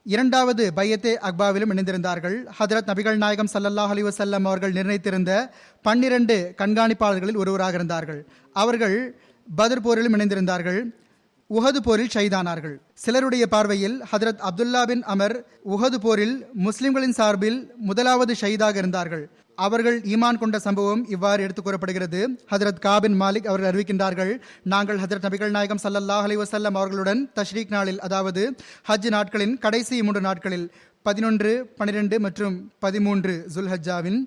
இரண்டாவது பையத்தே அக்பாவிலும் இணைந்திருந்தார்கள். ஹதரத் நபிகள் நாயகம் ஸல்லல்லாஹு அலைஹி வஸல்லம் அவர்கள் நிர்ணயித்திருந்த 12 கண்காணிப்பாளர்களில் ஒருவராக இருந்தார்கள். அவர்கள் பத்ர் போரிலும் இணைந்திருந்தார்கள். உஹது போரில் ஷஹீதானார்கள். சிலருடைய பார்வையில் ஹதரத் அப்துல்லா பின் அமர் உஹது போரில் முஸ்லிம்களின் சார்பில் முதலாவது ஷஹீதாக இருந்தார்கள். அவர்கள் ஈமான் கொண்ட சம்பவம் இவ்வாறு எடுத்துக் கூறப்படுகிறது. ஹதரத் காபின் மாலிக் அவர்கள் அறிவிக்கின்றார்கள், நாங்கள் ஹதரத் நபிகள் நாயகம் ஸல்லல்லாஹு அலைஹி வஸல்லம் அவர்களுடன் தஷ்ரீக் நாளில், அதாவது ஹஜ் நாட்களின் கடைசி 3 நாட்களில் 11, 12 மற்றும் 13 ஜுல்ஹஜ்ஜாவின்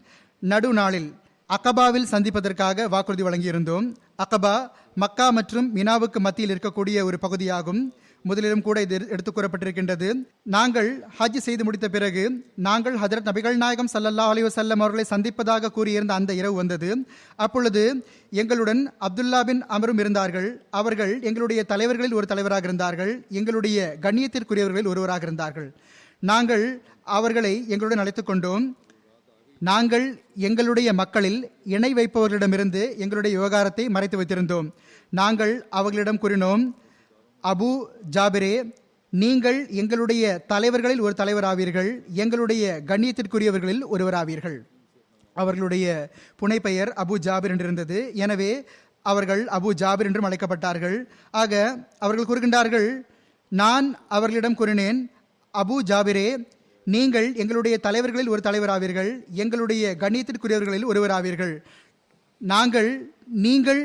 நடு நாளில் அகபாவில் சந்திப்பதற்காக வாக்குறுதி வழங்கியிருந்தோம். அகபா மக்கா மற்றும் மினாவுக்கு மத்தியில் இருக்கக்கூடிய ஒரு பகுதியாகும். முதலிலும் கூட இது எடுத்துக் கூறப்பட்டிருக்கின்றது. நாங்கள் ஹஜ் செய்து முடித்த பிறகு நாங்கள் ஹதரத் நபிகள் நாயகம் ஸல்லல்லாஹு அலைஹி வஸல்லம் அவர்களை சந்திப்பதாக கூறியிருந்த அந்த இரவு வந்தது. அப்பொழுது எங்களுடன் அப்துல்லா பின் அமரும் இருந்தார்கள். அவர்கள் எங்களுடைய தலைவர்களில் ஒரு தலைவராக இருந்தார்கள். எங்களுடைய கண்ணியத்திற்குரியவர்களில் ஒருவராக இருந்தார்கள். நாங்கள் அவர்களை எங்களுடன் அழைத்துக் கொண்டோம். நாங்கள் எங்களுடைய மக்களில் இணை வைப்பவர்களிடமிருந்து எங்களுடைய விவகாரத்தை மறைத்து வைத்திருந்தோம். நாங்கள் அவர்களிடம் கூறினோம், அபு ஜாபிரே, நீங்கள் எங்களுடைய தலைவர்களில் ஒரு தலைவராவீர்கள், எங்களுடைய கண்ணியத்திற்குரியவர்களில் ஒருவராவீர்கள். அவர்களுடைய புனைப்பெயர் அபு ஜாபிர் என்றிருந்தது. எனவே அவர்கள் அபு ஜாபிர் என்றும் அழைக்கப்பட்டார்கள். ஆக அவர்கள் கூறுகின்றார்கள், நான் அவர்களிடம் கூறினேன், அபு ஜாபிரே, நீங்கள் எங்களுடைய தலைவர்களில் ஒரு தலைவராவீர்கள், எங்களுடைய கண்ணியத்திற்குரியவர்களில் ஒருவராவீர்கள். நீங்கள்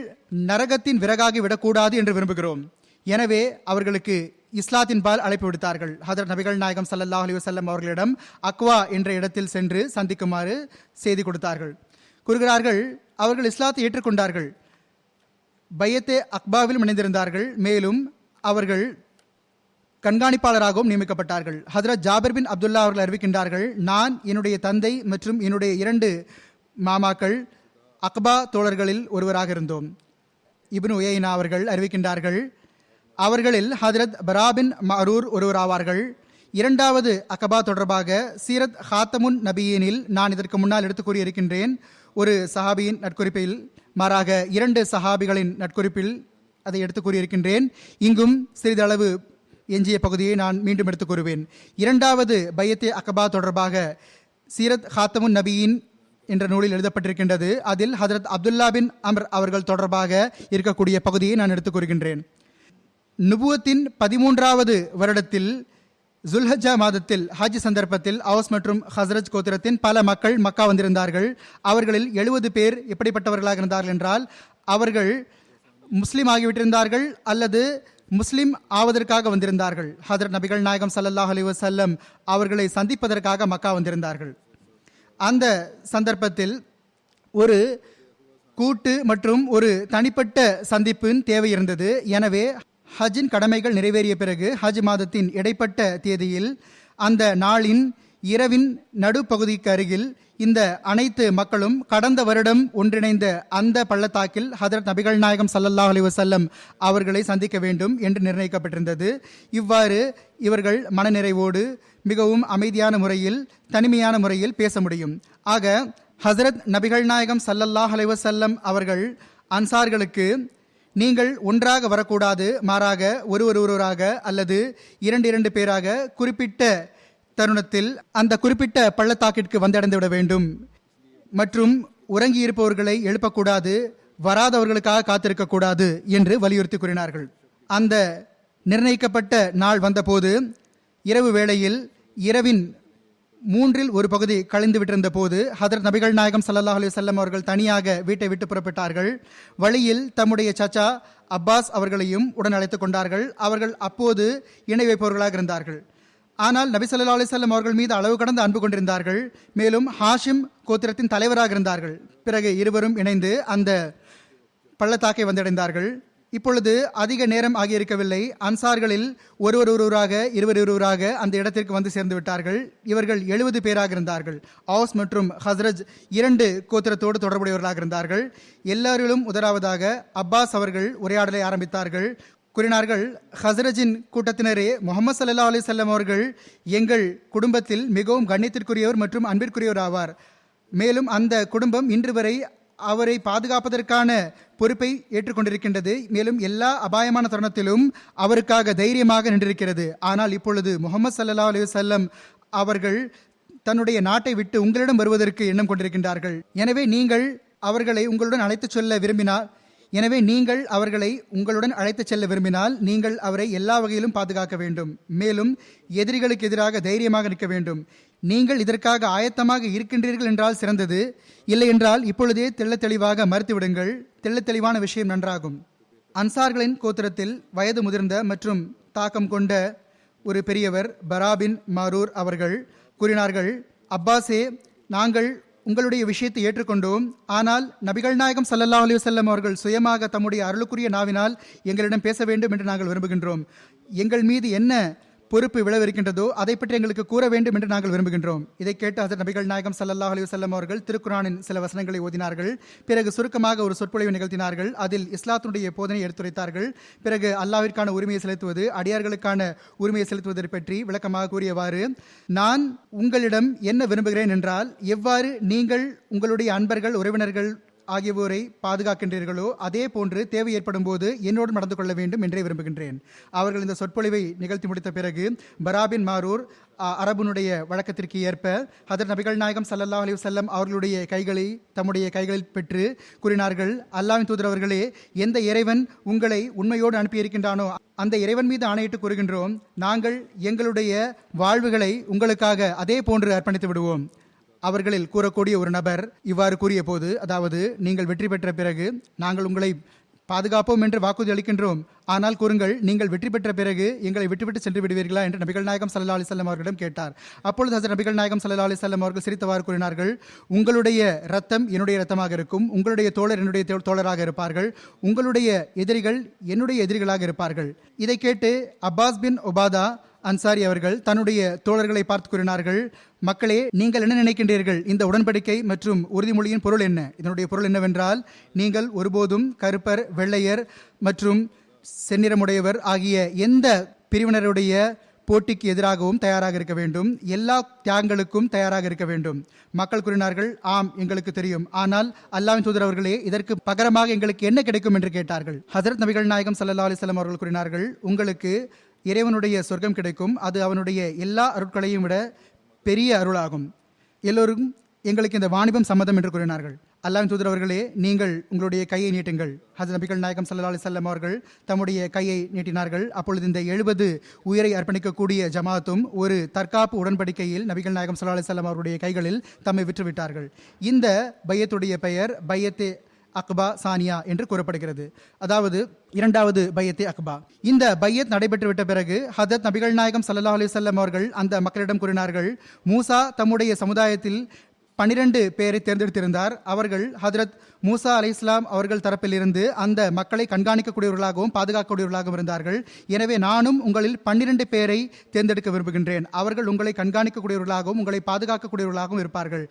நரகத்தின் விறகாகி விடக்கூடாது என்று விரும்புகிறோம். எனவே அவர்களுக்கு இஸ்லாத்தின் பால் அழைப்பு விடுத்தார்கள். ஹதரத் நபிகள் நாயகம் ஸல்லல்லாஹு அலைஹி வஸல்லம் அவர்களிடம் அக்வா என்ற இடத்தில் சென்று சந்திக்குமாறு செய்தி கொடுத்தார்கள். கூறுகிறார்கள், அவர்கள் இஸ்லாத்தை ஏற்றுக்கொண்டார்கள். பையத்தே அக்பாவிலும் இணைந்திருந்தார்கள். மேலும் அவர்கள் கண்காணிப்பாளராகவும் நியமிக்கப்பட்டார்கள். ஹதரத் ஜாபிர் பின் அப்துல்லா அவர்கள் அறிவிக்கின்றார்கள், நான், என்னுடைய தந்தை மற்றும் என்னுடைய 2 மாமாக்கள் அக்பா தோழர்களில் ஒருவராக இருந்தோம். இப்னு உயைனா அவர்கள் அறிவிக்கின்றார்கள், அவர்களில் ஹதரத் பராபின் மரூர் ஒருவராவார்கள். 2வது அகபா தொடர்பாக சீரத் ஹாத்தமுன் நபியினில் நான் இதற்கு முன்னால் எடுத்துக் கூறியிருக்கின்றேன். ஒரு சஹாபியின் நட்குறிப்பில் மாறாக 2 சஹாபிகளின் நட்குறிப்பில் அதை எடுத்துக் கூறியிருக்கின்றேன். இங்கும் சிறிதளவு எஞ்சிய பகுதியை நான் மீண்டும் எடுத்துக் கூறுவேன். 2வது பையத்தே அகபா தொடர்பாக சீரத் ஹாத்தமுன் நபியின் என்ற நூலில் எழுதப்பட்டிருக்கின்றது. அதில் ஹதரத் அப்துல்லா பின் அம்ர் அவர்கள் தொடர்பாக இருக்கக்கூடிய பகுதியை நான் எடுத்துக் கூறுகின்றேன். நுபுவத்தின் 13வது வருடத்தில் ஜுல்ஹஜ்ஜா மாதத்தில் ஹஜ் சந்தர்ப்பத்தில் அவுஸ் மற்றும் ஹஸ்ரஜ் கோத்திரத்தின் பல மக்கள் மக்கா வந்திருந்தார்கள். அவர்களில் 70 பேர் எப்படிப்பட்டவர்களாக இருந்தார்கள் என்றால், அவர்கள் முஸ்லீம் ஆகிவிட்டிருந்தார்கள் அல்லது முஸ்லிம் ஆவதற்காக வந்திருந்தார்கள். ஹதரத் நபிகள் நாயகம் ஸல்லல்லாஹு அலைஹி வஸல்லம் அவர்களை சந்திப்பதற்காக மக்கா வந்திருந்தார்கள். அந்த சந்தர்ப்பத்தில் ஒரு கூட்டு மற்றும் ஒரு தனிப்பட்ட சந்திப்பின் தேவை இருந்தது. எனவே ஹஜ்ஜின் கடமைகள் நிறைவேறிய பிறகு ஹஜ் மாதத்தின் இடைப்பட்ட தேதியில் அந்த நாளின் இரவின் நடுப்பகுதிக்கு அருகில் இந்த அனைத்து மக்களும் கடந்த வருடம் ஒன்றிணைந்த அந்த பள்ளத்தாக்கில் ஹதரத் நபிகள் நாயகம் ஸல்லல்லாஹு அலைஹி வஸல்லம் அவர்களை சந்திக்க வேண்டும் என்று நிர்ணயிக்கப்பட்டிருந்தது. இவ்வாறு இவர்கள் மனநிறைவோடு மிகவும் அமைதியான முறையில், தனிமையான முறையில் பேச முடியும். ஆக ஹசரத் நபிகள் நாயகம் ஸல்லல்லாஹு அலைஹி வஸல்லம் அவர்கள் அன்சார்களுக்கு, நீங்கள் ஒன்றாக வரக்கூடாது, மாறாக ஒருவராக அல்லது 2 பேராக குறிப்பிட்ட தருணத்தில் அந்த குறிப்பிட்ட பள்ளத்தாக்கிற்கு வந்தடைந்து விட வேண்டும் மற்றும் உறங்கியிருப்பவர்களை எழுப்பக்கூடாது, வராதவர்களுக்காக காத்திருக்கக்கூடாது என்று வலியுறுத்தி கூறினார்கள். அந்த நிர்ணயிக்கப்பட்ட நாள் வந்தபோது இரவு வேளையில் இரவின் 1/3 பகுதி கழிந்து விட்டிருந்த போது ஹதரத் நபிகள் நாயகம் ஸல்லல்லாஹு அலைஹி வஸல்லம் அவர்கள் தனியாக வீட்டை விட்டு புறப்பட்டார்கள். வழியில் தம்முடைய சச்சா அப்பாஸ் அவர்களையும் உடன் அழைத்துக் கொண்டார்கள். அவர்கள் அப்போது இணை வைப்பவர்களாக இருந்தார்கள். ஆனால் நபி ஸல்லல்லாஹு அலைஹி வஸல்லம் அவர்கள் மீது அளவு கடந்த அன்பு கொண்டிருந்தார்கள். மேலும் ஹாஷிம் கோத்திரத்தின் தலைவராக இருந்தார்கள். பிறகு இருவரும் இணைந்து அந்த பள்ளத்தாக்கை வந்தடைந்தார்கள். இப்பொழுது அதிக நேரம் ஆகியிருக்கவில்லை. அன்சார்களில் ஒருவராக இருவராக அந்த இடத்திற்கு வந்து சேர்ந்து விட்டார்கள். இவர்கள் 70 பேராக இருந்தார்கள். அவுஸ் மற்றும் ஹஸ்ரஜ் 2 கோத்திரத்தோடு தொடர்புடையவர்களாக இருந்தார்கள். எல்லாரிலும் முதலாவதாக அப்பாஸ் அவர்கள் உரையாடலை ஆரம்பித்தார்கள். கூறினார்கள், ஹஸ்ரஜின் கூட்டத்தினரே, முஹம்மது ஸல்லல்லாஹு அலைஹி வஸல்லம் அவர்கள் எங்கள் குடும்பத்தில் மிகவும் கண்ணியத்திற்குரியவர் மற்றும் அன்பிற்குரியவர் ஆவார். மேலும் அந்த குடும்பம் இன்று வரை அவரை பாதுகாப்பதற்கான பொறுப்பை ஏற்றுக்கொண்டிருக்கின்றது. மேலும் எல்லா அபாயமான தருணத்திலும் அவருக்காக தைரியமாக நின்றிருக்கிறது. ஆனால் இப்பொழுது முஹம்மது ஸல்லல்லாஹு அலைஹி வஸல்லம் அவர்கள் தன்னுடைய நாட்டை விட்டு உங்களிடம் வருவதற்கு எண்ணம் கொண்டிருக்கின்றார்கள். எனவே நீங்கள் அவர்களை உங்களுடன் அழைத்துச் செல்ல விரும்பினால் நீங்கள் அவரை எல்லா வகையிலும் பாதுகாக்க வேண்டும். மேலும் எதிரிகளுக்கு எதிராக தைரியமாக நிற்க வேண்டும். நீங்கள் இதற்காக ஆயத்தமாக இருக்கின்றீர்கள் என்றால் சிறந்தது. இல்லை என்றால் இப்பொழுதே தெளிவாக மறுத்துவிடுங்கள். தெளிவான விஷயம் நன்றாகும். அன்சார்களின் கோத்திரத்தில் வயது முதிர்ந்த மற்றும் தாக்கம் கொண்ட ஒரு பெரியவர் பரா பின் மாரூர் அவர்கள் கூறினார்கள், அப்பாஸே, நாங்கள் உங்களுடைய விஷயத்தை ஏற்றுக்கொண்டோம். ஆனால் நபிகள் நாயகம் ஸல்லல்லாஹு அலைஹி வஸல்லம் அவர்கள் சுயமாக தம்முடைய அருளுக்குரிய நாவினால் எங்களிடம் பேச வேண்டும் என்று நாங்கள் விரும்புகின்றோம். எங்கள் மீது என்ன பொறுப்பு விளைவிருக்கின்றதோ அதை பற்றி எங்களுக்கு கூற வேண்டும் என்று நாங்கள் விரும்புகின்றோம். இதை கேட்டு ஹஜ்ரத் நபிகள் நாயகம் ஸல்லல்லாஹு அலைஹி வஸல்லம் அவர்கள் திருக்குர்ஆனின் சில வசனங்களை ஓதினார்கள். பிறகு சுருக்கமாக ஒரு சொற்பொழிவு நிகழ்த்தினார்கள். அதில் இஸ்லாத்தினுடைய போதனை எடுத்துரைத்தார்கள். பிறகு அல்லாஹ்விற்கான உரிமையை செலுத்துவது, அடியார்களுக்கான உரிமையை செலுத்துவதை பற்றி விளக்கமாக கூறியவாறு, நான் உங்களிடம் என்ன விரும்புகிறேன் என்றால், எவ்வாறு நீங்கள் உங்களுடைய அன்பர்கள், உறவினர்கள் ஆகியோரை பாதுகாக்கின்றீர்களோ அதே போன்று தேவை ஏற்படும் போது என்னோடு நடந்து கொள்ள வேண்டும் என்றே விரும்புகின்றேன். அவர்கள் இந்த சொற்பொழிவை நிகழ்த்தி முடித்த பிறகு பரா பின் மாரூர் அரபுனுடைய வழக்கத்திற்கு ஏற்ப ஹதரத் நபிகள் நாயகம் ஸல்லல்லாஹு அலைஹி வஸல்லம் அவர்களுடைய கைகளை தம்முடைய கைகளில் பெற்று கூறினார்கள், அல்லாஹ்வின் தூதர் அவர்களே, எந்த இறைவன் உங்களை உண்மையோடு அனுப்பியிருக்கின்றானோ அந்த இறைவன் மீது ஆணையிட்டு கூறுகின்றோம், நாங்கள் எங்களுடைய வாழ்வுகளை உங்களுக்காக அதே போன்று அர்ப்பணித்து விடுவோம். அவர்களில் கூறக்கூடிய ஒரு நபர் இவ்வாறு கூறிய போது, அதாவது, நீங்கள் வெற்றி பெற்ற பிறகு நாங்கள் உங்களை பாதுகாப்போம் என்று வாக்குறுதி அளிக்கின்றோம். ஆனால் கூறுங்கள், நீங்கள் வெற்றி பெற்ற பிறகு எங்களை விட்டுவிட்டு சென்று விடுவீர்களா என்று நபிகள் நாயகம் ஸல்லல்லாஹு அலைஹி வஸல்லம் அவர்களிடம் கேட்டார். அப்பொழுது ஹஜ்ரத் நபிகள் நாயகம் ஸல்லல்லாஹு அலைஹி வஸல்லம் அவர்கள் சிரித்தவாறு கூறினார்கள், உங்களுடைய ரத்தம் என்னுடைய ரத்தமாக இருக்கும், உங்களுடைய தோழர் என்னுடைய தோழராக இருப்பார்கள், உங்களுடைய எதிரிகள் என்னுடைய எதிரிகளாக இருப்பார்கள். இதை கேட்டு அப்பாஸ் பின் உபாதா அன்சாரி அவர்கள் தன்னுடைய தோழர்களை பார்த்து கூறினார்கள், மக்களே, நீங்கள் என்ன நினைக்கின்றீர்கள்? இந்த உடன்படிக்கை மற்றும் உறுதிமொழியின் பொருள் என்ன? இதனுடைய பொருள் என்னவென்றால், நீங்கள் ஒருபோதும் கருப்பர், வெள்ளையர் மற்றும் செந்நிறமுடையவர் ஆகிய எந்த பிரிவினருடைய போட்டிக்கு எதிராகவும் தயாராக இருக்க வேண்டும். எல்லா தியாகங்களுக்கும் தயாராக இருக்க வேண்டும். மக்கள் கூறினார்கள், ஆம், எங்களுக்கு தெரியும். ஆனால் அல்லாஹ்வின் தூதர் அவர்களே, இதற்கு பகரமாக எங்களுக்கு என்ன கிடைக்கும் என்று கேட்டார்கள். ஹஜ்ரத் நபிகள் நாயகம் ஸல்லல்லாஹு அலைஹி வஸல்லம் அவர்கள் கூறினார்கள், உங்களுக்கு இறைவனுடைய சொர்க்கம் கிடைக்கும். அது அவனுடைய எல்லா அருட்களையும் விட பெரிய அருளாகும். எல்லோரும் எங்களுக்கு இந்த வாணிபம் சம்மதம் என்று கூறினார்கள். அல்லாஹ்வின் தூதர் அவர்களே, நீங்கள் உங்களுடைய கையை நீட்டுங்கள். ஹஜ்ரத் நபிகள் நாயகம் ஸல்லல்லாஹு அலைஹி வஸல்லம் அவர்கள் தம்முடைய கையை நீட்டினார்கள். அப்பொழுது இந்த 70 உயிரை அர்ப்பணிக்கக்கூடிய ஜமாத்தும் ஒரு தற்காப்பு உடன்படிக்கையில் நபிகள் நாயகம் ஸல்லல்லாஹு அலைஹி வஸல்லம் அவருடைய கைகளில் தம்மை விற்றுவிட்டார்கள். இந்த பையத்துடைய பெயர் பையத்தே அக்பா சானியா என்று கூறப்படுகிறது. அதாவது இரண்டாவது பையத்தே அக்பா. இந்த பையத் நடைபெற்றுவிட்ட பிறகு ஹஜ்ரத் நபிகள் நாயகம் ஸல்லல்லாஹு அலைஹி வஸல்லம் அவர்கள் அந்த மக்களிடம் கூறினார்கள், மூசா தம்முடைய சமுதாயத்தில் 12 பேரை தேர்ந்தெடுத்திருந்தார். அவர்கள் ஹஜ்ரத் மூசா அலைஹிஸ்ஸலாம் அவர்கள் தரப்பில் இருந்து அந்த மக்களை கண்காணிக்கக்கூடியவர்களாகவும் பாதுகாக்கக்கூடியவர்களாகவும் இருந்தார்கள். எனவே நானும் உங்களில் 12 பேரை தேர்ந்தெடுக்க விரும்புகின்றேன். அவர்கள் உங்களை கண்காணிக்கக்கூடியவர்களாகவும் உங்களை பாதுகாக்கக்கூடியவர்களாகவும் இருப்பார்கள்.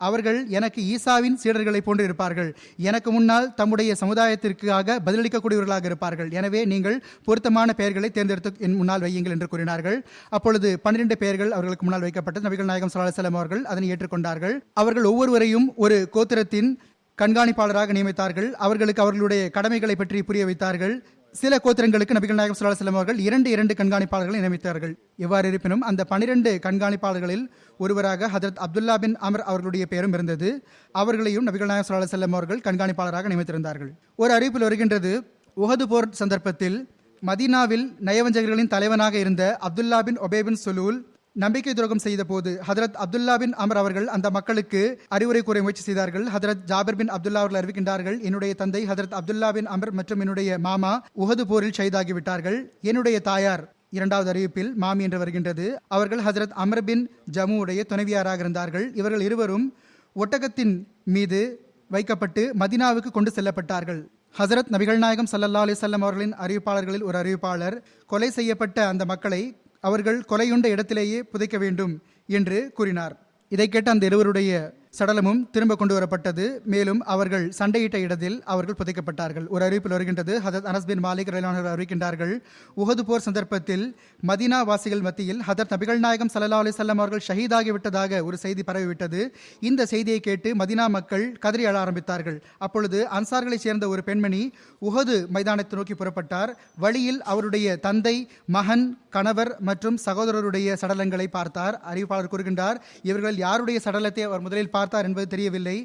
அவர்கள் எனக்கு ஈசாவின் சீடர்களை போன்று இருப்பார்கள். எனக்கு முன்னால் தம்முடைய சமுதாயத்திற்காக பதிலளிக்கக்கூடியவர்களாக இருப்பார்கள். எனவே நீங்கள் பொருத்தமான பெயர்களை தேர்ந்தெடுத்து என் முன்னால் வையுங்கள் என்று கூறினார்கள். அப்பொழுது 12 பெயர்கள் அவர்களுக்கு முன்னால் வைக்கப்பட்டு நபிகள் நாயகம் ஸல்லல்லாஹு அலைஹி வஸல்லம் அவர்கள் அதனை ஏற்றுக்கொண்டார்கள். அவர்கள் ஒவ்வொருவரையும் ஒரு கோத்திரத்தின் கண்காணிப்பாளராக நியமித்தார்கள். அவர்களுக்கு அவர்களுடைய கடமைகளை பற்றி புரிய வைத்தார்கள். சில கோத்திரங்களுக்கு நபிகள் நாயகம் ஸல்லல்லாஹு அலைஹி வஸல்லம் அவர்கள் 2 கண்காணிப்பாளர்களை நியமித்தார்கள். எவ்வாறு இருப்பினும் அந்த 12 கண்காணிப்பாளர்களில் ஒருவராக ஹஜ்ரத் அப்துல்லா பின் அமர் அவர்களுடைய பெயரும் இருந்தது. அவர்களையும் நபிகள் நாயகம் ஸல்லல்லாஹு அலைஹி வஸல்லம் அவர்கள் கண்காணிப்பாளராக நியமித்திருந்தார்கள். ஒரு அறிவிப்பில் வருகின்றது, உஹது போர் சந்தர்ப்பத்தில் மதீனாவில் நயவஞ்சகர்களின் தலைவனாக இருந்த அப்துல்லா பின் ஒபே பின் சுலூல் நம்பிக்கை துரோகம் செய்த போது ஹஜ்ரத் அப்துல்லா பின் அமர் அவர்கள் அந்த மக்களுக்கு அறிவுரை கூற முயற்சி செய்தார்கள். ஹஜ்ரத் ஜாபிர் பின் அப்துல்லா அவர்கள் அறிவிக்கின்றார்கள், என்னுடைய தந்தை ஹஜ்ரத் அப்துல்லா பின் அமர் மற்றும் என்னுடைய மாமா உஹது போரில் ஷஹீதாகிவிட்டார்கள். என்னுடைய தாயார், இரண்டாவது அறிவிப்பில் மாமி என்று வருகின்றது, அவர்கள் ஹஜ்ரத் அமர் பின் ஜமுவுடைய துணைவியாராக இருந்தார்கள். இவர்கள் இருவரும் ஒட்டகத்தின் மீது வைக்கப்பட்டு மதீனாவுக்கு கொண்டு செல்லப்பட்டார்கள். ஹஜ்ரத் நபிகள் நாயகம் ஸல்லல்லாஹு அலைஹி வஸல்லம் அவர்களின் அறிவிப்பாளர்களில் ஒரு அறிவிப்பாளர், கொலை செய்யப்பட்ட அந்த மக்களை அவர்கள் கொலையுண்ட இடத்திலேயே புதைக்க வேண்டும் என்று கூறினார். இதை கேட்ட அந்த இருவருடைய சடலமும் திரும்ப கொண்டு வரப்பட்டது. மேலும் அவர்கள் சண்டையிட்ட இடத்தில் அவர்கள் புதைக்கப்பட்டார்கள். ஒரு அறிவிப்பில் வருகின்றது, ஹதரத் அனஸ் பின் மாலிக் ரலியல்லாஹு அன்ஹு அறிவிக்கின்றார்கள், உஹது போர் சந்தர்ப்பத்தில் மதீனா வாசிகள் மத்தியில் ஹதரத் நபிகள் நாயகம் ஸல்லல்லாஹு அலைஹி வஸல்லம் அவர்கள் ஷஹீதாகி விட்டதாக ஒரு செய்தி பரவிவிட்டது. இந்த செய்தியை கேட்டு மதீனா மக்கள் கதறி அழ ஆரம்பித்தார்கள். அப்பொழுது அன்சார்களைச் சேர்ந்த ஒரு பெண்மணி உஹது மைதானத்தை நோக்கி புறப்பட்டார். வழியில் அவருடைய தந்தை, மகன், கணவர் மற்றும் சகோதரருடைய சடலங்களை பார்த்தார். அறிவிப்பாளர் கூறுகின்றார், இவர்கள் யாருடைய சடலத்தை அவர் முதலில் பார்த்தார் என்பது தெரியவில்லை.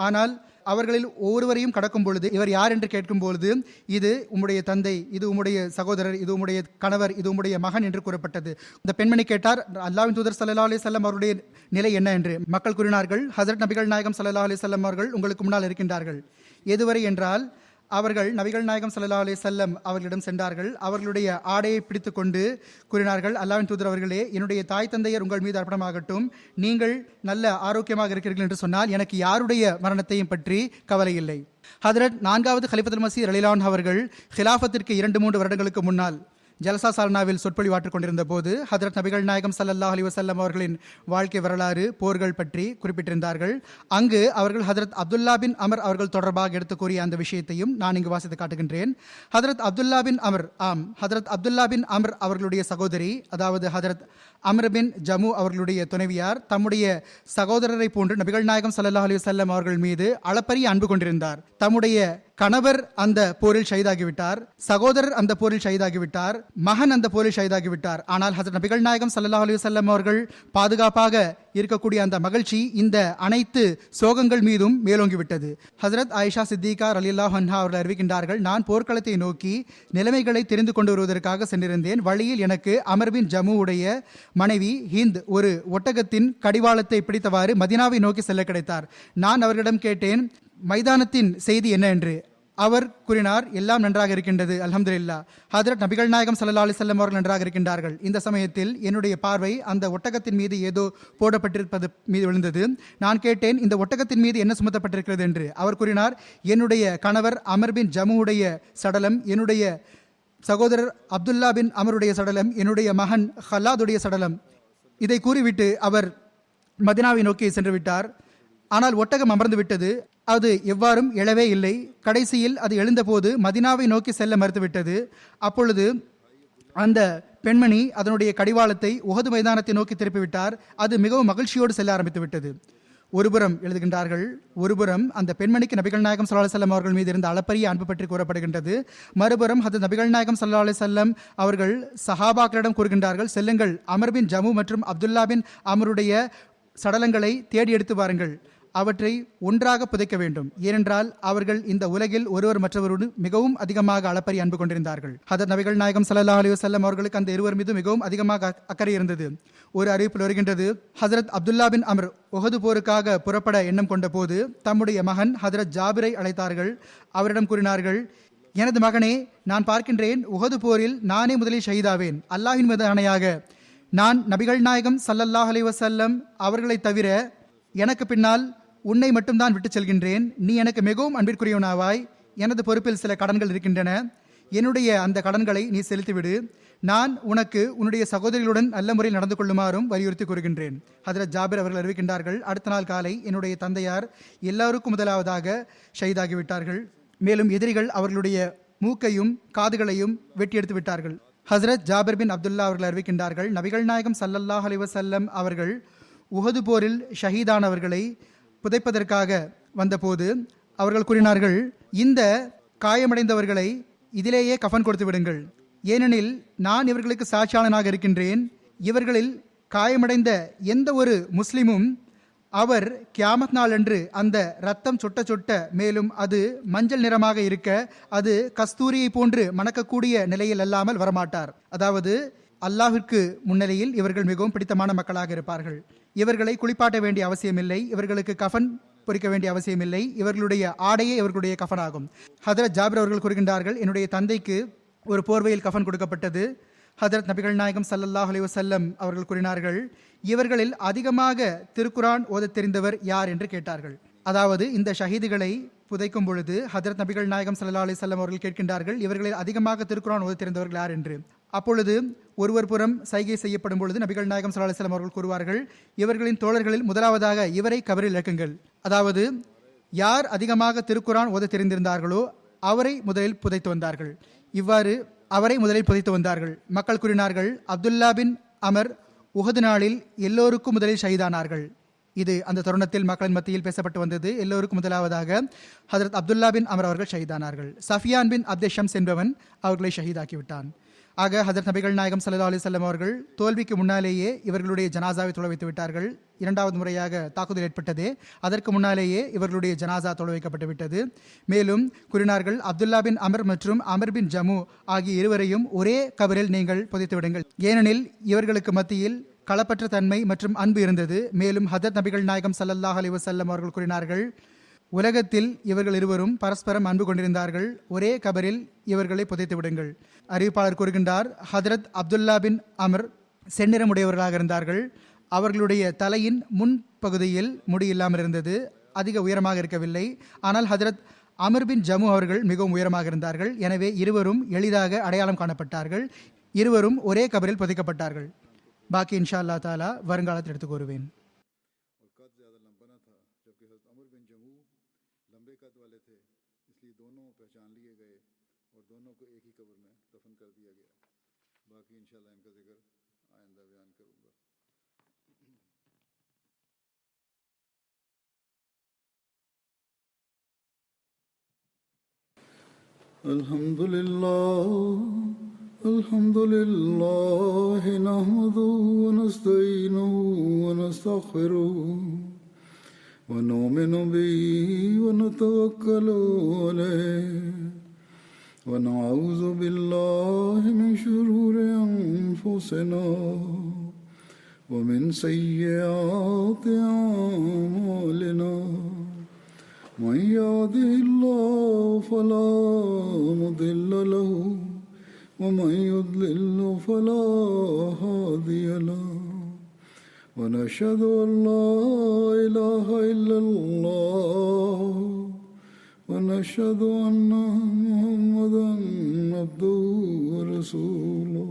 ஆனால் அவர்களில் ஒவ்வொருவரையும் கடக்கும் பொழுது இவர் யார் என்று கேட்கும் பொழுது, இது உம்முடைய தந்தை, இது உம்முடைய சகோதரர், இது உம்முடைய கணவர், இது உம்முடைய மகன் என்று கூறப்பட்டது. இந்த பெண்மணி கேட்டார், அல்லாஹ்வின் தூதர் ஸல்லல்லாஹு அலைஹி வஸல்லம் அவருடைய நிலை என்ன என்று. மக்கள் கூறினார்கள், ஹஜ்ரத் நபிகள் நாயகம் ஸல்லல்லாஹு அலைஹி வஸல்லம் அவர்கள் உங்களுக்கு முன்னால் இருக்கின்றார்கள். எதுவரை என்றால், அவர்கள் நபிகள் நாயகம் ஸல்லல்லாஹு அலைஹி வஸல்லம் அவர்களிடம் சென்றார்கள். அவர்களுடைய ஆடையை பிடித்து கொண்டு கூறினார்கள், அல்லாஹ்வின் தூதர் அவர்களே, என்னுடைய தாய் தந்தையர் உங்கள் மீது அர்ப்பணமாகட்டும். நீங்கள் நல்ல ஆரோக்கியமாக இருக்கிறீர்கள் என்று சொன்னால் எனக்கு யாருடைய மரணத்தையும் பற்றி கவலை இல்லை. ஹதரத் 4வது கலிஃபத்துல் மஸீஹ் ரலியல்லாஹு அன்ஹு அவர்கள் ஹிலாஃபத்திற்கு 2-3 வருடங்களுக்கு முன்னால் ஜலசா சால்னாவில் சொற்பொழிவாற்றிக் கொண்டிருந்த போது ஹதரத் நபிகள் நாயகம் ஸல்லல்லாஹு அலைஹி வஸல்லம் அவர்களின் வாழ்க்கை வரலாறு, போர்கள் பற்றி குறிப்பிட்டிருந்தார்கள். அங்கு அவர்கள் ஹதரத் அப்துல்லா பின் அமர் அவர்கள் தொடர்பாக எடுத்து கூறிய அந்த விஷயத்தையும் நான் இங்கு வாசித்து காட்டுகின்றேன். ஹதரத் அப்துல்லா பின் அமர் அவர்களுடைய சகோதரி, அதாவது ஹதரத் அமர் பின் ஜமு அவர்களுடைய துணைவியார், தம்முடைய சகோதரரை போன்று நபிகள் நாயகம் ஸல்லல்லாஹு அலைஹி வஸல்லம் அவர்கள் மீது அளப்பரிய அன்பு கொண்டிருந்தார். தம்முடைய கணவர் அந்த போரில் ஷஹீதாகிவிட்டார், சகோதரர் அந்த போரில் ஷஹீதாகிவிட்டார், மகன் அந்த போரில் ஷஹீதாகிவிட்டார். ஆனால் ஹஜ்ரத் நபிகள் நாயகம் ஸல்லல்லாஹு அலைஹி வஸல்லம் அவர்கள் பாதுகாப்பாக இருக்கக்கூடிய அந்த மகிழ்ச்சி இந்த அனைத்து சோகங்கள் மீதும் மேலோங்கிவிட்டது. ஹஜ்ரத் ஆயிஷா சித்திகா ரலியல்லாஹு அன்ஹா அவர்கள் அறிவிக்கின்றார்கள், நான் போர்க்களத்தை நோக்கி நிலைமைகளை தெரிந்து கொண்டு வருவதற்காக சென்றிருந்தேன். வழியில் எனக்கு அமர் பின் ஜமுவுடைய மனைவி ஹிந்த் ஒரு ஒட்டகத்தின் கடிவாளத்தை பிடித்தவாறு மதீனாவை நோக்கி செல்ல கிடைத்தார். நான் அவர்களிடம் கேட்டேன், மைதானத்தின் செய்தி என்ன என்று. அவர் கூறினார், எல்லாம் நன்றாக இருக்கின்றது, அல்ஹம்துலில்லாஹ். ஹஜ்ரத் நபிகள் நாயகம் ஸல்லல்லாஹு அலைஹி வஸல்லம் அவர்கள் நன்றாக இருக்கின்றார்கள். இந்த சமயத்தில் என்னுடைய பார்வை அந்த ஒட்டகத்தின் மீது ஏதோ போடப்பட்டிருப்பது மீது விழுந்தது. நான் கேட்டேன், இந்த ஒட்டகத்தின் மீது என்ன சுமத்தப்பட்டிருக்கிறது என்று. அவர் கூறினார், என்னுடைய கணவர் அமர் பின் ஜமுவுடைய சடலம், என்னுடைய சகோதரர் அப்துல்லா பின் அமருடைய சடலம், என்னுடைய மகன் ஹல்லாதுடைய சடலம். இதை கூறிவிட்டு அவர் மதீனாவை நோக்கி சென்று விட்டார். ஆனால் ஒட்டகம் அமர்ந்து விட்டது. அது எவ்வாறும் எழவே இல்லை. கடைசியில் அது எழுந்தபோது மதீனாவை நோக்கி செல்ல மறுத்துவிட்டது. அப்பொழுது அந்த பெண்மணி அதனுடைய கடிவாளத்தை உஹது மைதானத்தை நோக்கி திருப்பிவிட்டார். அது மிகவும் மகிழ்ச்சியோடு செல்ல ஆரம்பித்து விட்டது. ஒருபுறம் எழுதுகின்றார்கள், ஒருபுறம் அந்த பெண்மணிக்கு நபிகள் நாயகம் ஸல்லல்லாஹு அலைஹி வஸல்லம் அவர்கள் மீது இருந்த அளப்பரிய அன்பு பற்றி கூறப்படுகின்றது. மறுபுறம் ஹதரத் நபிகள் நாயகம் ஸல்லல்லாஹு அலைஹி வஸல்லம் அவர்கள் சஹாபாக்களிடம் கூறுகின்றார்கள், செல்லுங்கள், அமர் பின் ஜமு மற்றும் அப்துல்லா பின் அமருடைய சடலங்களை தேடி எடுத்து வாருங்கள். அவற்றை ஒன்றாக புதைக்க வேண்டும். ஏனென்றால் அவர்கள் இந்த உலகில் ஒருவர் மற்றவரோடு மிகவும் அதிகமாக அளப்பரிய அன்பு கொண்டிருந்தார்கள். ஹதரத் நபிகள் நாயகம் ஸல்லல்லாஹு அலைஹி வஸல்லம் அவர்களுக்கு அந்த இருவர் மீது மிகவும் அதிகமாக அக்கறை இருந்தது. ஒரு அறிவிப்பில் வருகின்றது, ஹதரத் அப்துல்லா பின் அமர் உஹது போருக்காக புறப்பட எண்ணம் கொண்ட போது தம்முடைய மகன் ஹதரத் ஜாபிரை அழைத்தார்கள். அவரிடம் கூறினார்கள், எனது மகனே, நான் பார்க்கின்றேன் உஹது போரில் நானே முதலில் ஷஹீதாவேன். அல்லாஹ்வின் மீது ஆணையாக நான் நபிகள் நாயகம் ஸல்லல்லாஹு அலைஹி வஸல்லம் அவர்களை தவிர எனக்கு பின்னால் உன்னை மட்டும்தான் விட்டு செல்கின்றேன். நீ எனக்கு மிகவும் அன்பிற்குரியவனாவாய். எனது பொறுப்பில் சில கடன்கள் இருக்கின்றன. என்னுடைய அந்த கடன்களை நீ செலுத்திவிடு. நான் உனக்கு உன்னுடைய சகோதரிகளுடன் நல்ல முறையில் நடந்து கொள்ளுமாறும் வலியுறுத்தி கூறுகின்றேன். ஹதரத் ஜாபிர் அவர்கள் அறிவிக்கின்றார்கள், அடுத்த நாள் காலை என்னுடைய தந்தையார் எல்லாருக்கும் முதலாவதாக ஷஹீதாகிவிட்டார்கள். மேலும் எதிரிகள் அவர்களுடைய மூக்கையும் காதுகளையும் வெட்டி எடுத்து விட்டார்கள். ஹசரத் ஜாபிர் பின் அப்துல்லா அவர்கள் அறிவிக்கின்றார்கள், நபிகள் நாயகம் ஸல்லல்லாஹு அலைஹி வஸல்லம் அவர்கள் உஹது போரில் ஷஹீதானவர்களை புதைப்பதற்காக வந்தபோது அவர்கள் கூறினார்கள், இந்த காயமடைந்தவர்களை இதிலேயே கஃன் கொடுத்து விடுங்கள். ஏனெனில் நான் இவர்களுக்கு சாட்சியாளனாக இருக்கின்றேன். இவர்களில் காயமடைந்த எந்த ஒரு முஸ்லிமும் அவர் கியாமத் நாள் அன்று அந்த ரத்தம் சொட்ட சொட்ட, மேலும் அது மஞ்சள் நிறமாக இருக்க, அது கஸ்தூரியை போன்று மணக்கக்கூடிய நிலையில் அல்லாமல் வரமாட்டார். அதாவது அல்லாஹ்விற்கு முன்னிலையில் இவர்கள் மிகவும் பிடித்தமான மக்களாக இருப்பார்கள். இவர்களை குளிப்பாட்ட வேண்டிய அவசியமில்லை, இவர்களுக்கு கஃன் பொறிக்க வேண்டிய அவசியமில்லை. இவர்களுடைய ஆடையே இவர்களுடைய கஃன் ஆகும். ஹதரத் ஜாபிர் அவர்கள் கூறுகின்றார்கள், என்னுடைய தந்தைக்கு ஒரு போர்வையில் கஃன் கொடுக்கப்பட்டது. ஹதரத் நபிகள் நாயகம் ஸல்லல்லாஹு அலைஹி வஸல்லம் அவர்கள் கூறினார்கள், இவர்களில் அதிகமாக திருக்குரான் ஓதத் தெரிந்தவர் யார் என்று கேட்டார்கள். அதாவது இந்த ஷஹீதுகளை புதைக்கும் பொழுது ஹதரத் நபிகள் நாயகம் ஸல்லல்லாஹு அலைஹி வஸல்லம் அவர்கள் கேட்கின்றார்கள், இவர்களில் அதிகமாக திருக்குரான் ஓதத் தெரிந்தவர்கள் யார் என்று. அப்பொழுது ஒருவர் புறம் சைகை செய்யப்படும் பொழுது நபிகள் நாயகம் ஸல்லல்லாஹு அலைஹி வஸல்லம் அவர்கள் கூறுவார்கள், இவர்களின் தோழர்களில் முதலாவதாக இவரை கபரில் இறக்குங்கள். அதாவது யார் அதிகமாக திருக்குரான் ஓத தெரிந்திருந்தார்களோ அவரை முதலில் புதைத்து வந்தார்கள். இவ்வாறு அவரை முதலில் புதைத்து வந்தார்கள். மக்கள் கூறினார்கள், அப்துல்லா பின் அமர் உஹது நாளில் எல்லோருக்கும் முதலில் ஷஹீதானார்கள். இது அந்த தருணத்தில் மக்களின் மத்தியில் பேசப்பட்டு வந்தது. எல்லோருக்கும் முதலாவதாக ஹஜரத் அப்துல்லா பின் அமர் அவர்கள் ஷஹீதானார்கள். சஃபியான் பின் அப்தே ஷம்ஸ் என்பவன் அவர்களை ஷஹீதாக்கிவிட்டான். ஆக ஹஜரத் நபிகள் நாயகம் ஸல்லல்லாஹு அலைஹி வஸல்லம் அவர்கள் தோல்விக்கு முன்னாலேயே இவர்களுடைய ஜனாசாவை தொலை வைத்து விட்டார்கள். இரண்டாவது முறையாக தாக்குதல் ஏற்பட்டதே அதற்கு முன்னாலேயே இவர்களுடைய ஜனாசா தொலை வைக்கப்பட்டு விட்டது. மேலும் கூறினார்கள், அப்துல்லா பின் அமர் மற்றும் அமர் பின் ஜமு ஆகிய இருவரையும் ஒரே கபரில் நீங்கள் புதைத்து விடுங்கள். ஏனெனில் இவர்களுக்கு மத்தியில் களப்பற்ற தன்மை மற்றும் அன்பு இருந்தது. மேலும் ஹஜரத் நபிகள் நாயகம் ஸல்லல்லாஹு அலைஹி வஸல்லம் அவர்கள் கூறினார்கள், உலகத்தில் இவர்கள் இருவரும் பரஸ்பரம் அன்பு கொண்டிருந்தார்கள். ஒரே கபரில் இவர்களை புதைத்து விடுங்கள். அறிவிப்பாளர் கூறுகின்றார், ஹஜரத் அப்துல்லா பின் அமர் செந்நிறமுடையவர்களாக இருந்தார்கள். அவர்களுடைய தலையின் முன்பகுதியில் முடி இல்லாமல் இருந்தது, அதிக உயரமாக இருக்கவில்லை. ஆனால் ஹஜரத் அமர் பின் ஜமு அவர்கள் மிகவும் உயரமாக இருந்தார்கள். எனவே இருவரும் எளிதாக அடையாளம் காணப்பட்டார்கள். இருவரும் ஒரே கபரில் புதைக்கப்பட்டார்கள். பாக்கி இன்ஷா அல்லாஹ் தாலா வருங்காலத்தில் எடுத்து கூறுவேன். الحمد لله نحمده ونستعينه ونستغفره ونؤمن به ونتوكل عليه ونعوذ بالله من شرور أنفسنا ومن سيئات أعمالنا من يهده الله فلا مضل له ومن يضلل فلا هادي له ونشهد أن لا إله إلا الله ونشهد أن محمدا عبده ورسوله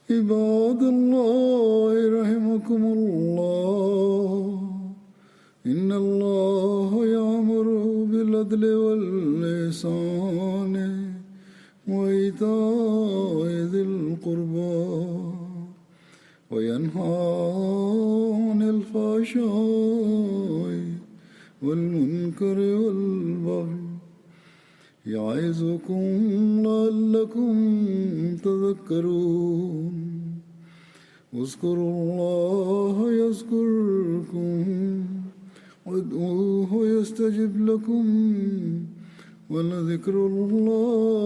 عباد الله رحمكم الله إن الله يأمر بالعدل والإحسان وإيتاء ذي القربى وينهى عن الفحشاء والمنكر والبغي يعظكم لعلكم تذكرون اذكروا الله يذكركم وادعوه يستجب لكم ولذكر الله